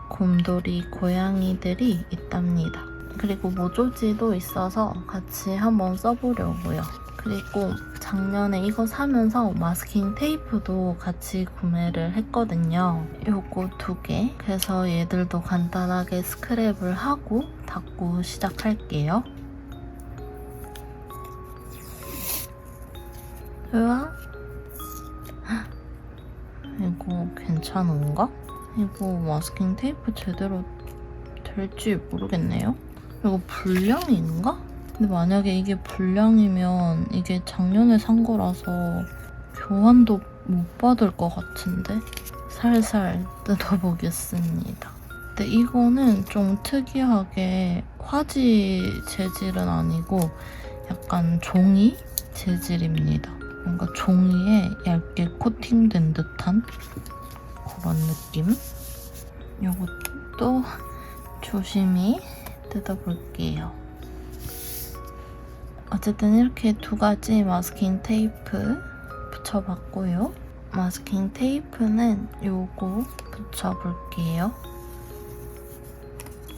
곰돌이 고양이들이 있답니다. 그리고 모조지도 있어서 같이 한번 써보려고요. 그리고 작년에 이거 사면서 마스킹 테이프도 같이 구매를 했거든요. 요거 2개. 그래서 얘들도 간단하게 스크랩을 하고 닦고 시작할게요. 으아? 이거 괜찮은가? 이거 마스킹 테이프 제대로 될지 모르겠네요. 이거 불량인가? 근데 만약에 이게 불량이면 이게 작년에 산 거라서 교환도 못 받을 것 같은데? 살살 뜯어보겠습니다. 근데 이거는 좀 특이하게 화지 재질은 아니고 약간 종이 재질입니다. 뭔가 종이에 얇게 코팅된 듯한 그런 느낌? 이것도 조심히 뜯어볼게요. 어쨌든 이렇게 2가지 마스킹 테이프 붙여봤고요. 마스킹 테이프는 요거 붙여볼게요.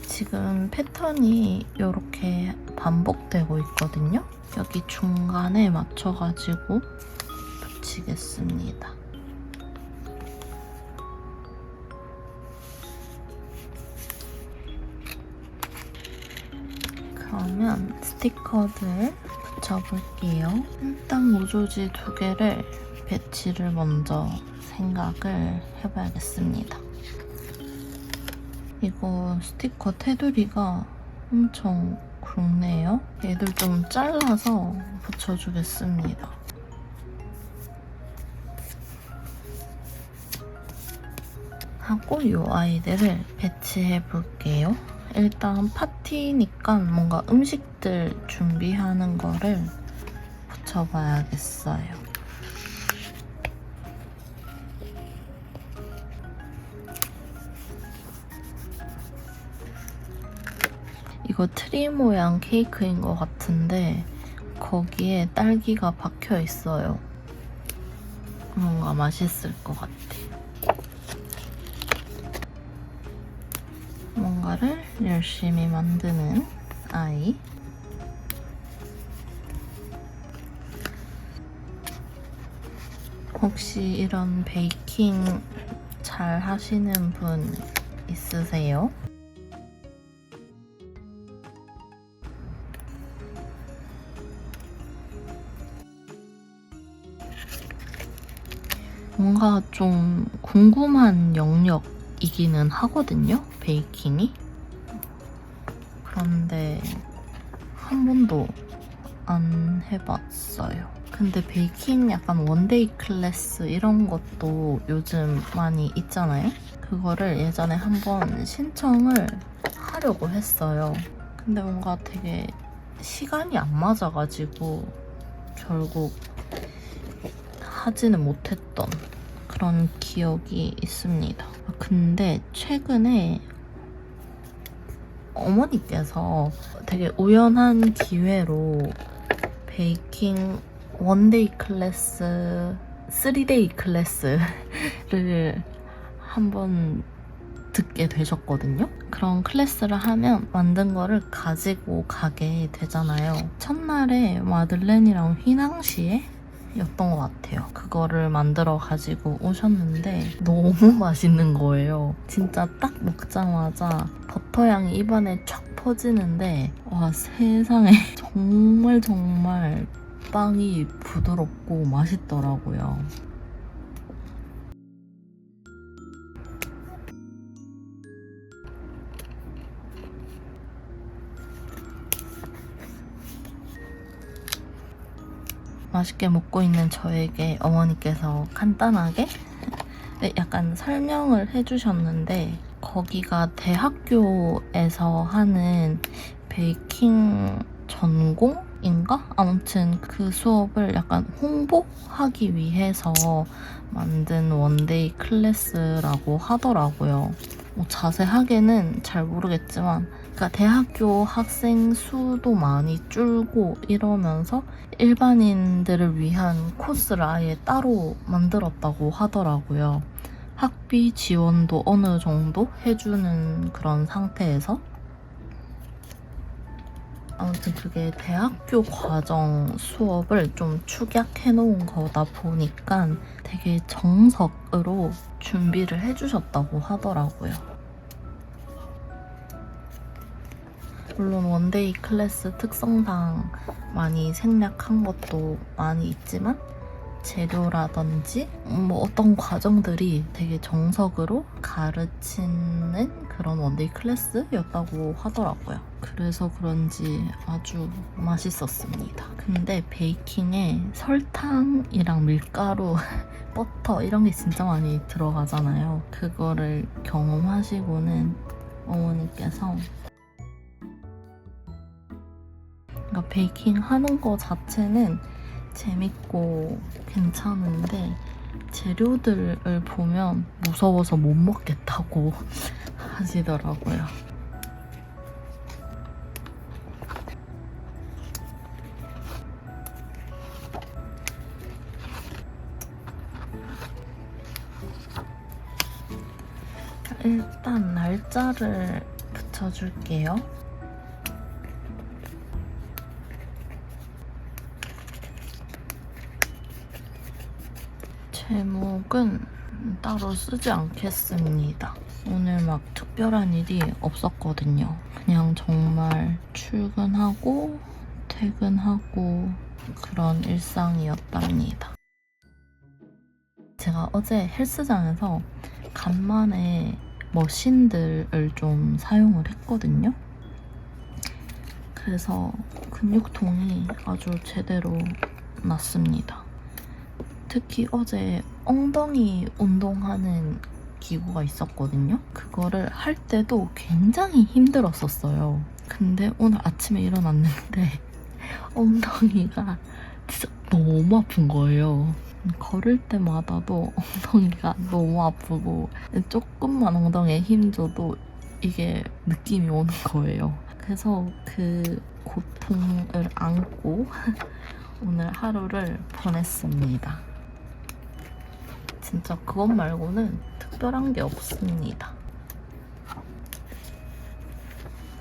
지금 패턴이 이렇게 반복되고 있거든요. 여기 중간에 맞춰가지고 붙이겠습니다. 그러면 스티커들 붙여볼게요. 일단 모조지 2개를 배치를 먼저 생각을 해봐야겠습니다. 이거 스티커 테두리가 엄청 굵네요. 얘들 좀 잘라서 붙여주겠습니다. 하고 이 아이들을 배치해볼게요. 일단 파티니까 뭔가 음식들 준비하는 거를 붙여봐야겠어요. 이거 트리 모양 케이크인 것 같은데 거기에 딸기가 박혀 있어요. 뭔가 맛있을 것 같아. 뭔가를 열심히 만드는 아이. 혹시 이런 베이킹 잘 하시는 분 있으세요? 뭔가 좀 궁금한 영역이기는 하거든요, 베이킹이. 그런데 한 번도 안 해봤어요. 근데 베이킹 약간 원데이 클래스 이런 것도 요즘 많이 있잖아요? 그거를 예전에 한번 신청을 하려고 했어요. 근데 뭔가 되게 시간이 안 맞아가지고 결국 하지는 못했던 그런 기억이 있습니다. 근데 최근에 어머니께서 되게 우연한 기회로 베이킹 원데이 클래스, 3데이 클래스를 한번 듣게 되셨거든요. 그런 클래스를 하면 만든 거를 가지고 가게 되잖아요. 첫날에 마들렌이랑 휘낭시에 였던 것 같아요. 그거를 만들어 가지고 오셨는데 너무 맛있는 거예요. 진짜 딱 먹자마자 버터향이 입안에 촥 퍼지는데 와, 세상에 정말 정말 빵이 부드럽고 맛있더라고요. 맛있게 먹고 있는 저에게 어머니께서 간단하게 약간 설명을 해주셨는데, 거기가 대학교에서 하는 베이킹 전공인가? 아무튼 그 수업을 약간 홍보하기 위해서 만든 원데이 클래스라고 하더라고요. 뭐 자세하게는 잘 모르겠지만, 그러니까 대학교 학생 수도 많이 줄고 이러면서 일반인들을 위한 코스를 아예 따로 만들었다고 하더라고요. 학비 지원도 어느 정도 해주는 그런 상태에서. 아무튼 그게 대학교 과정 수업을 좀 축약해 놓은 거다 보니까 되게 정석으로 준비를 해주셨다고 하더라고요. 물론 원데이 클래스 특성상 많이 생략한 것도 많이 있지만 재료라든지 뭐 어떤 과정들이 되게 정석으로 가르치는 그런 원데이 클래스였다고 하더라고요. 그래서 그런지 아주 맛있었습니다. 근데 베이킹에 설탕이랑 밀가루, 버터 이런 게 진짜 많이 들어가잖아요. 그거를 경험하시고는 어머니께서, 그러니까 베이킹 하는 거 자체는 재밌고 괜찮은데 재료들을 보면 무서워서 못 먹겠다고 하시더라고요. 일단 날짜를 붙여줄게요. 제목은 따로 쓰지 않겠습니다. 오늘 막 특별한 일이 없었거든요. 그냥 정말 출근하고 퇴근하고 그런 일상이었답니다. 제가 어제 헬스장에서 간만에 머신들을 좀 사용을 했거든요. 그래서 근육통이 아주 제대로 났습니다. 특히 어제 엉덩이 운동하는 기구가 있었거든요. 그거를 할 때도 굉장히 힘들었었어요. 근데 오늘 아침에 일어났는데 엉덩이가 진짜 너무 아픈 거예요. 걸을 때마다도 엉덩이가 너무 아프고 조금만 엉덩이에 힘 줘도 이게 느낌이 오는 거예요. 그래서 그 고통을 안고 오늘 하루를 보냈습니다. 진짜 그것 말고는 특별한 게 없습니다.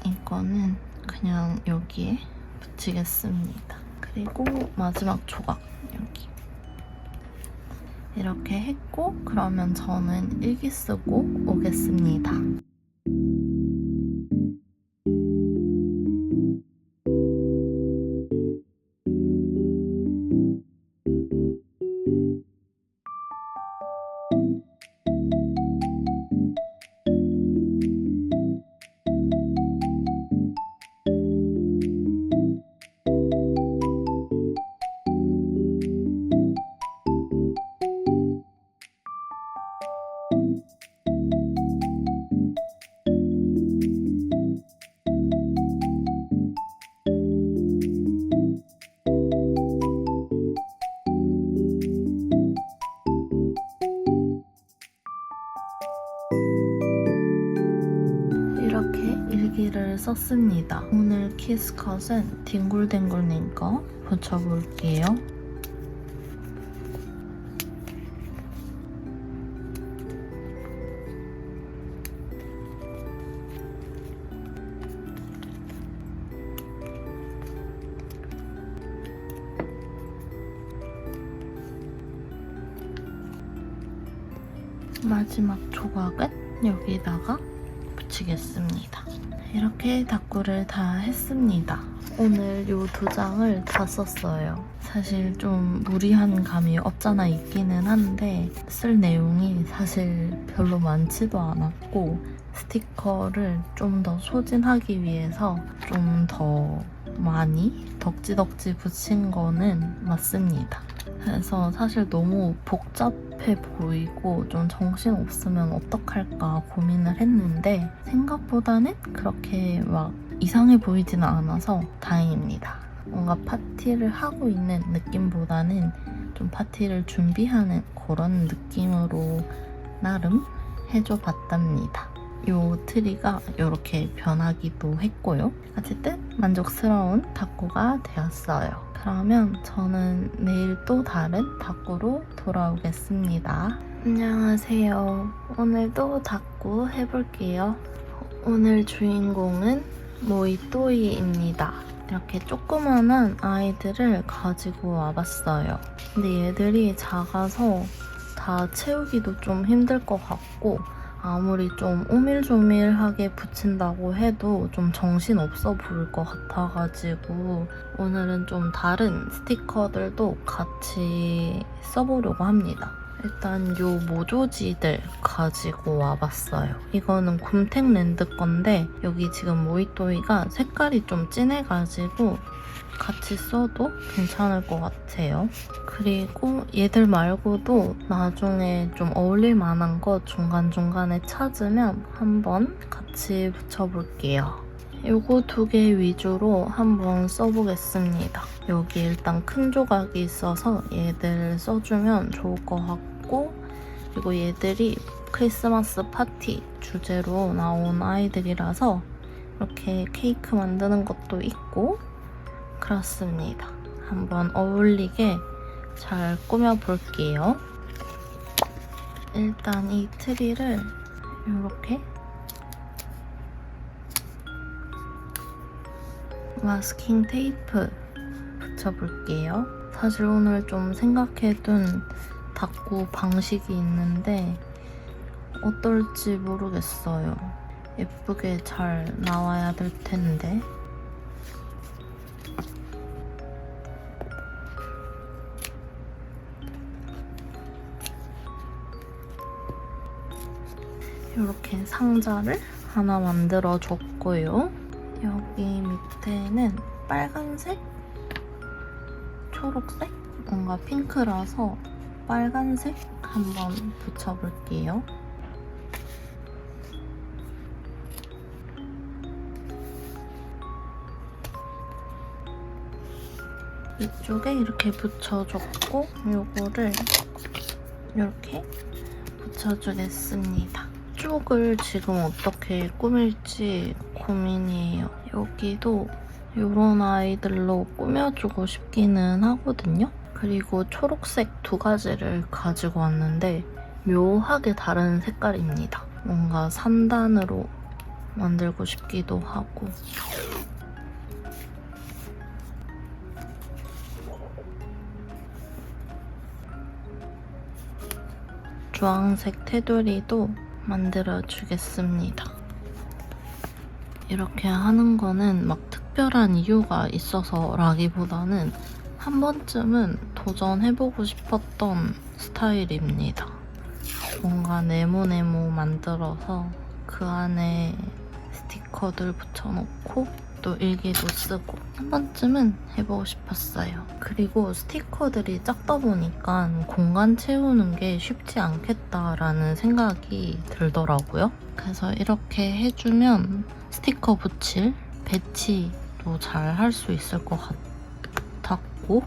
이거는 그냥 여기에 붙이겠습니다. 그리고 마지막 조각 여기. 이렇게 했고 그러면 저는 일기 쓰고 오겠습니다. 여기를 썼습니다. 오늘 키스컷은 뒹굴뒹굴님 거 붙여볼게요. 마지막 조각은 여기다가 붙이겠습니다. 이렇게 다꾸를 다 했습니다. 오늘 이 2장을 다 썼어요. 사실 좀 무리한 감이 없잖아 있기는 한데 쓸 내용이 사실 별로 많지도 않았고 스티커를 좀 더 소진하기 위해서 좀 더 많이 덕지덕지 붙인 거는 맞습니다. 그래서 사실 너무 복잡해 보이고 좀 정신 없으면 어떡할까 고민을 했는데 생각보다는 그렇게 막 이상해 보이지는 않아서 다행입니다. 뭔가 파티를 하고 있는 느낌보다는 좀 파티를 준비하는 그런 느낌으로 나름 해줘봤답니다. 이 트리가 이렇게 변하기도 했고요. 어쨌든 만족스러운 다꾸가 되었어요. 그러면 저는 내일 또 다른 다꾸로 돌아오겠습니다. 안녕하세요. 오늘도 다꾸 해볼게요. 오늘 주인공은 모이또이입니다. 이렇게 조그만한 아이들을 가지고 와봤어요. 근데 얘들이 작아서 다 채우기도 좀 힘들 것 같고 아무리 좀 오밀조밀하게 붙인다고 해도 좀 정신없어 보일 것 같아가지고 오늘은 좀 다른 스티커들도 같이 써보려고 합니다. 일단 요 모조지들 가지고 와봤어요. 이거는 굼텍랜드 건데 여기 지금 모이또이가 색깔이 좀 진해가지고 같이 써도 괜찮을 것 같아요. 그리고 얘들 말고도 나중에 좀 어울릴 만한 거 중간중간에 찾으면 한번 같이 붙여볼게요. 요거 2개 위주로 한번 써보겠습니다. 여기 일단 큰 조각이 있어서 얘들 써주면 좋을 것 같고 그리고 얘들이 크리스마스 파티 주제로 나온 아이들이라서 이렇게 케이크 만드는 것도 있고 그렇습니다. 한번 어울리게 잘 꾸며볼게요. 일단 이 트리를 이렇게 마스킹 테이프 붙여볼게요. 사실 오늘 좀 생각해둔 다꾸 방식이 있는데 어떨지 모르겠어요. 예쁘게 잘 나와야 될 텐데. 이렇게 상자를 하나 만들어줬고요. 여기 밑에는 빨간색? 초록색? 뭔가 핑크라서 빨간색 한번 붙여볼게요. 이쪽에 이렇게 붙여줬고 요거를 이렇게 붙여주겠습니다. 이쪽을 지금 어떻게 꾸밀지 고민이에요. 여기도 이런 아이들로 꾸며주고 싶기는 하거든요. 그리고 초록색 2가지를 가지고 왔는데 묘하게 다른 색깔입니다. 뭔가 3단으로 만들고 싶기도 하고 주황색 테두리도 만들어주겠습니다. 이렇게 하는 거는 막 특별한 이유가 있어서 라기보다는 한 번쯤은 도전해보고 싶었던 스타일입니다. 뭔가 네모네모 만들어서 그 안에 스티커들 붙여놓고 또 일기도 쓰고 한 번쯤은 해보고 싶었어요. 그리고 스티커들이 작다 보니까 공간 채우는 게 쉽지 않겠다라는 생각이 들더라고요. 그래서 이렇게 해주면 스티커 붙일 배치도 잘 할 수 있을 것 같았고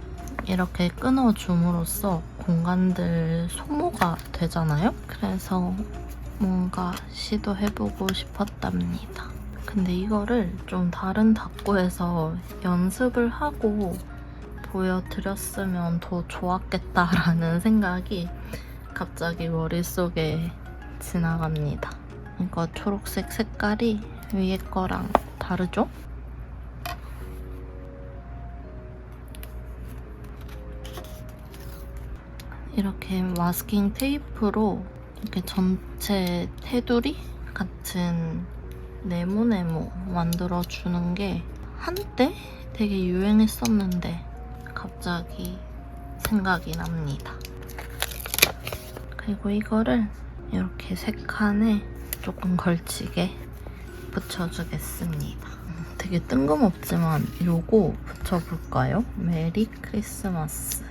이렇게 끊어줌으로써 공간들 소모가 되잖아요. 그래서 뭔가 시도해보고 싶었답니다. 근데 이거를 좀 다른 닦구에서 연습을 하고 보여드렸으면 더 좋았겠다라는 생각이 갑자기 머릿속에 지나갑니다. 이거 초록색 색깔이 위에 거랑 다르죠? 이렇게 마스킹 테이프로 이렇게 전체 테두리 같은 네모네모 만들어주는 게 한때 되게 유행했었는데 갑자기 생각이 납니다. 그리고 이거를 이렇게 세 칸에 조금 걸치게 붙여주겠습니다. 되게 뜬금없지만 요거 붙여볼까요? 메리 크리스마스.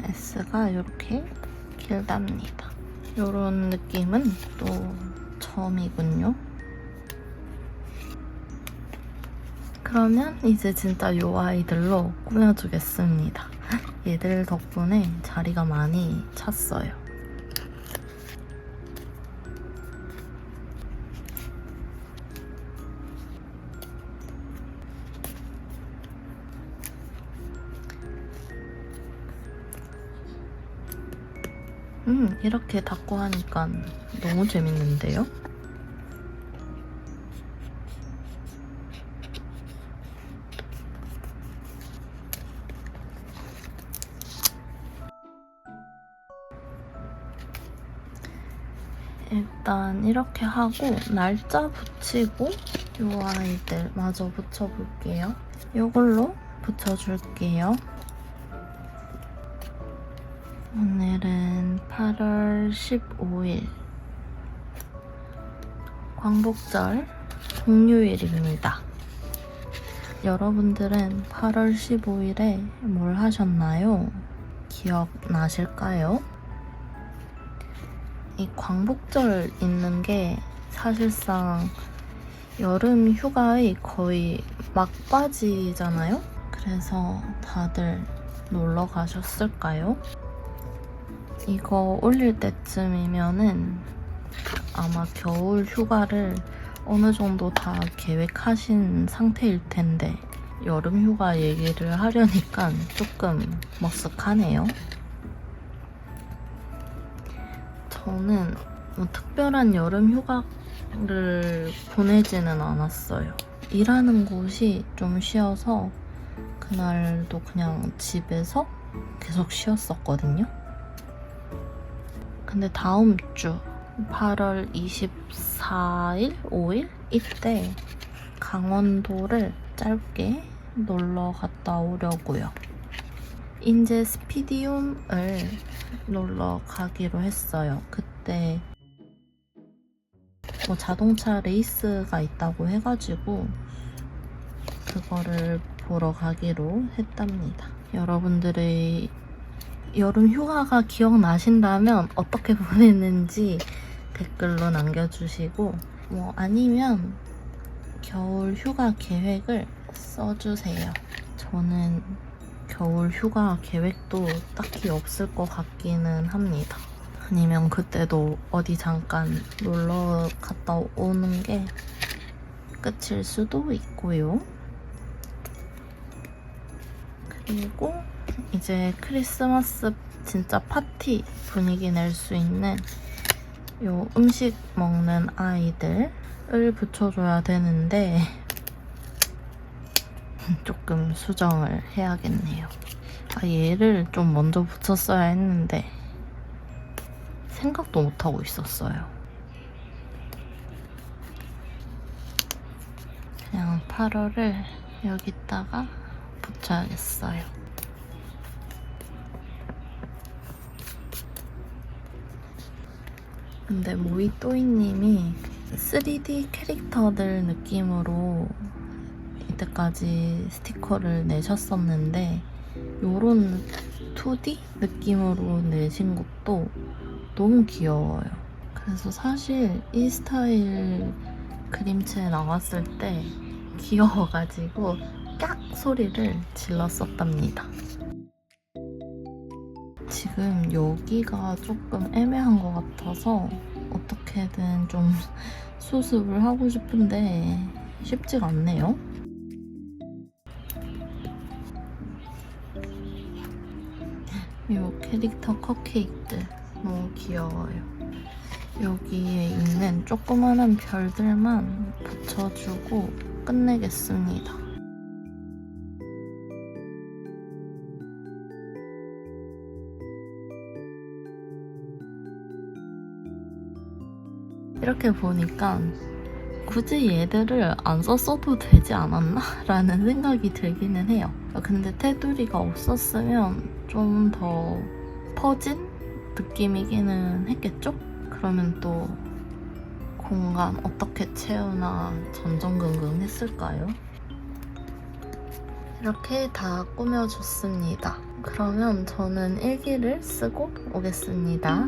S가 이렇게 길답니다. 이런 느낌은 또 처음이군요. 그러면 이제 진짜 이 아이들로 꾸며주겠습니다. 얘들 덕분에 자리가 많이 찼어요. 이렇게 닦고 하니까 너무 재밌는데요? 일단 이렇게 하고 날짜 붙이고 이 아이들 마저 붙여볼게요. 이걸로 붙여줄게요. 오늘은 8월 15일 광복절 공휴일입니다. 여러분들은 8월 15일에 뭘 하셨나요? 기억나실까요? 이 광복절 있는 게 사실상 여름 휴가의 거의 막바지잖아요? 그래서 다들 놀러 가셨을까요? 이거 올릴 때쯤이면은 아마 겨울 휴가를 어느 정도 다 계획하신 상태일 텐데 여름 휴가 얘기를 하려니까 조금 머쓱하네요. 저는 뭐 특별한 여름 휴가를 보내지는 않았어요. 일하는 곳이 좀 쉬어서 그날도 그냥 집에서 계속 쉬었었거든요. 근데 다음 주 8월 24일, 5일 이때 강원도를 짧게 놀러 갔다 오려고요. 인제 스피디움을 놀러 가기로 했어요. 그때 뭐 자동차 레이스가 있다고 해가지고 그거를 보러 가기로 했답니다. 여러분들의 여름 휴가가 기억나신다면 어떻게 보냈는지 댓글로 남겨주시고 뭐 아니면 겨울 휴가 계획을 써주세요. 저는 겨울 휴가 계획도 딱히 없을 것 같기는 합니다. 아니면 그때도 어디 잠깐 놀러 갔다 오는 게 끝일 수도 있고요. 그리고 이제 크리스마스 진짜 파티 분위기 낼 수 있는 요 음식 먹는 아이들을 붙여줘야 되는데 조금 수정을 해야겠네요. 얘를 좀 먼저 붙였어야 했는데 생각도 못하고 있었어요. 그냥 8월을 여기다가 붙여야겠어요. 근데 모이또이님이 3D 캐릭터들 느낌으로 이때까지 스티커를 내셨었는데 요런 2D 느낌으로 내신 것도 너무 귀여워요. 그래서 사실 이 스타일 그림체 나왔을 때 귀여워가지고 깍 소리를 질렀었답니다. 지금 여기가 조금 애매한 것 같아서 어떻게든 좀 수습을 하고 싶은데 쉽지가 않네요. 이 캐릭터 컵케이크들 너무 귀여워요. 여기에 있는 조그만한 별들만 붙여주고 끝내겠습니다. 이렇게 보니까 굳이 얘들을 안 썼어도 되지 않았나? 라는 생각이 들기는 해요. 근데 테두리가 없었으면 좀 더 퍼진 느낌이기는 했겠죠? 그러면 또 공간 어떻게 채우나 전전긍긍 했을까요? 이렇게 다 꾸며줬습니다. 그러면 저는 일기를 쓰고 오겠습니다.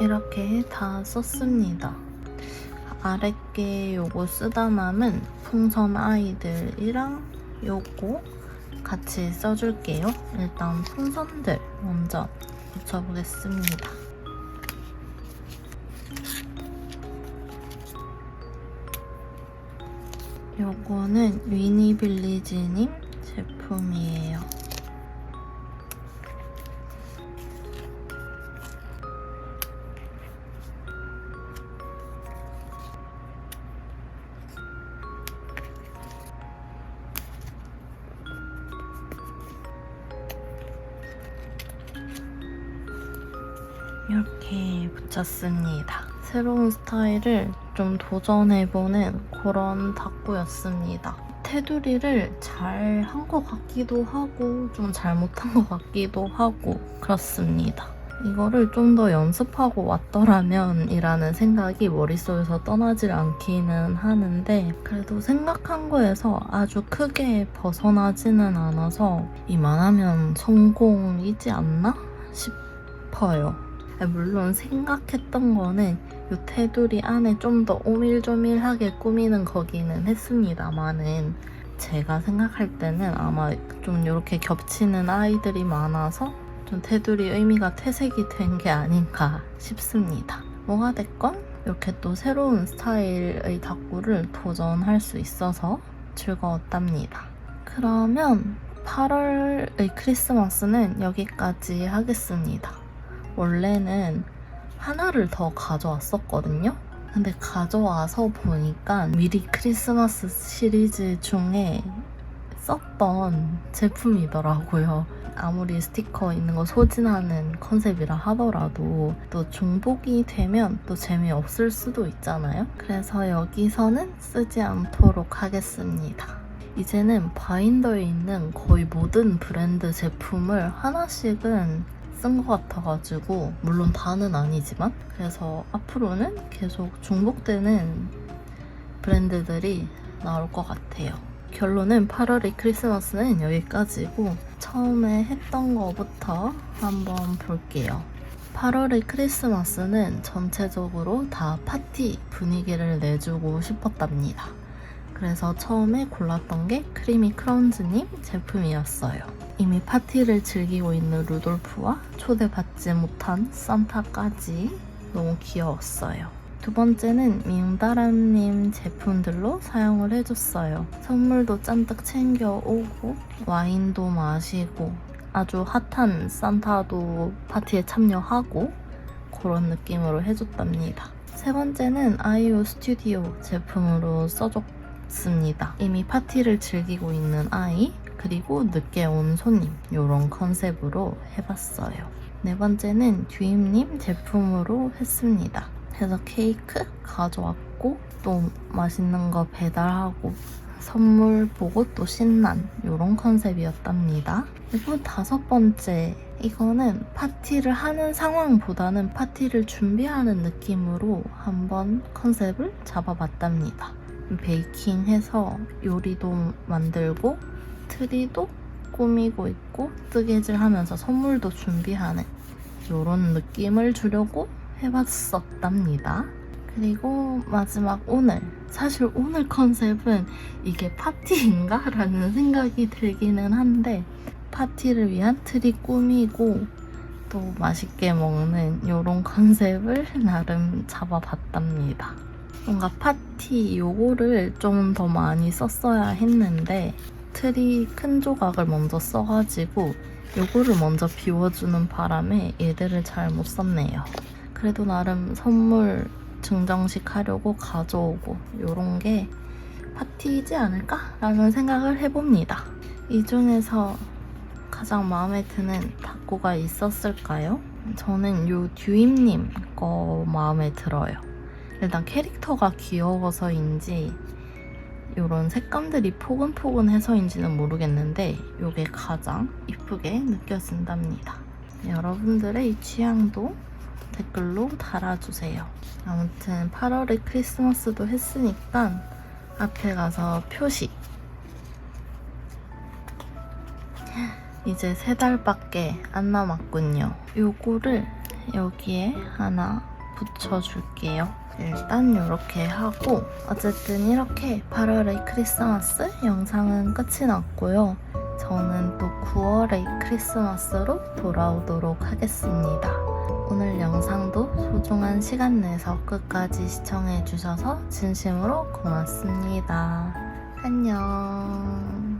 이렇게 다 썼습니다. 아랫게 요거 쓰다 남은 풍선 아이들이랑 요거 같이 써줄게요. 일단 풍선들 먼저 붙여보겠습니다. 요거는 위니빌리지님 제품이에요. 이렇게 붙였습니다. 새로운 스타일을 좀 도전해보는 그런 닭구였습니다. 테두리를 잘 한 것 같기도 하고 좀 잘못한 것 같기도 하고 그렇습니다. 이거를 좀 더 연습하고 왔더라면 이라는 생각이 머릿속에서 떠나질 않기는 하는데 그래도 생각한 거에서 아주 크게 벗어나지는 않아서 이만하면 성공이지 않나 싶어요. 물론 생각했던 거는 이 테두리 안에 좀 더 오밀조밀하게 꾸미는 거기는 했습니다만은 제가 생각할 때는 아마 좀 이렇게 겹치는 아이들이 많아서 좀 테두리 의미가 퇴색이 된 게 아닌가 싶습니다. 뭐가 됐건 이렇게 또 새로운 스타일의 닭구를 도전할 수 있어서 즐거웠답니다. 그러면 8월의 크리스마스는 여기까지 하겠습니다. 원래는 하나를 더 가져왔었거든요. 근데 가져와서 보니까 미리 크리스마스 시리즈 중에 썼던 제품이더라고요. 아무리 스티커 있는 거 소진하는 컨셉이라 하더라도 또 중복이 되면 또 재미없을 수도 있잖아요. 그래서 여기서는 쓰지 않도록 하겠습니다. 이제는 바인더에 있는 거의 모든 브랜드 제품을 하나씩은 쓴 것 같아가지고 물론 다는 아니지만 그래서 앞으로는 계속 중복되는 브랜드들이 나올 것 같아요. 결론은 8월의 크리스마스는 여기까지고 처음에 했던 거부터 한번 볼게요. 8월의 크리스마스는 전체적으로 다 파티 분위기를 내주고 싶었답니다. 그래서 처음에 골랐던 게 크리미 크런즈님 제품이었어요. 이미 파티를 즐기고 있는 루돌프와 초대받지 못한 산타까지 너무 귀여웠어요. 두 번째는 미웅다람님 제품들로 사용을 해줬어요. 선물도 잔뜩 챙겨오고 와인도 마시고 아주 핫한 산타도 파티에 참여하고 그런 느낌으로 해줬답니다. 세 번째는 아이오 스튜디오 제품으로 써줬습니다. 이미 파티를 즐기고 있는 아이, 그리고 늦게 온 손님 이런 컨셉으로 해봤어요. 네 번째는 듀임님 제품으로 했습니다. 그래서 케이크 가져왔고 또 맛있는 거 배달하고 선물 보고 또 신난 이런 컨셉이었답니다. 그리고 다섯 번째, 이거는 파티를 하는 상황보다는 파티를 준비하는 느낌으로 한번 컨셉을 잡아봤답니다. 베이킹해서 요리도 만들고 트리도 꾸미고 있고 뜨개질하면서 선물도 준비하는 이런 느낌을 주려고 해봤었답니다. 그리고 마지막 오늘, 사실 오늘 컨셉은 이게 파티인가? 라는 생각이 들기는 한데 파티를 위한 트리 꾸미고 또 맛있게 먹는 이런 컨셉을 나름 잡아봤답니다. 뭔가 파티 요거를 좀 더 많이 썼어야 했는데 트리 큰 조각을 먼저 써가지고 요거를 먼저 비워주는 바람에 얘들을 잘 못 썼네요. 그래도 나름 선물 증정식 하려고 가져오고 요런 게 파티이지 않을까? 라는 생각을 해봅니다. 이 중에서 가장 마음에 드는 다꾸가 있었을까요? 저는 요 듀임님 거 마음에 들어요. 일단 캐릭터가 귀여워서인지 이런 색감들이 포근포근해서인지는 모르겠는데 이게 가장 이쁘게 느껴진답니다. 여러분들의 취향도 댓글로 달아주세요. 아무튼 8월에 크리스마스도 했으니까 앞에 가서 표시. 이제 3달밖에 안 남았군요. 요거를 여기에 하나 붙여줄게요. 일단 이렇게 하고 어쨌든 이렇게 8월의 크리스마스 영상은 끝이 났고요. 저는 또 9월의 크리스마스로 돌아오도록 하겠습니다. 오늘 영상도 소중한 시간 내서 끝까지 시청해주셔서 진심으로 고맙습니다. 안녕.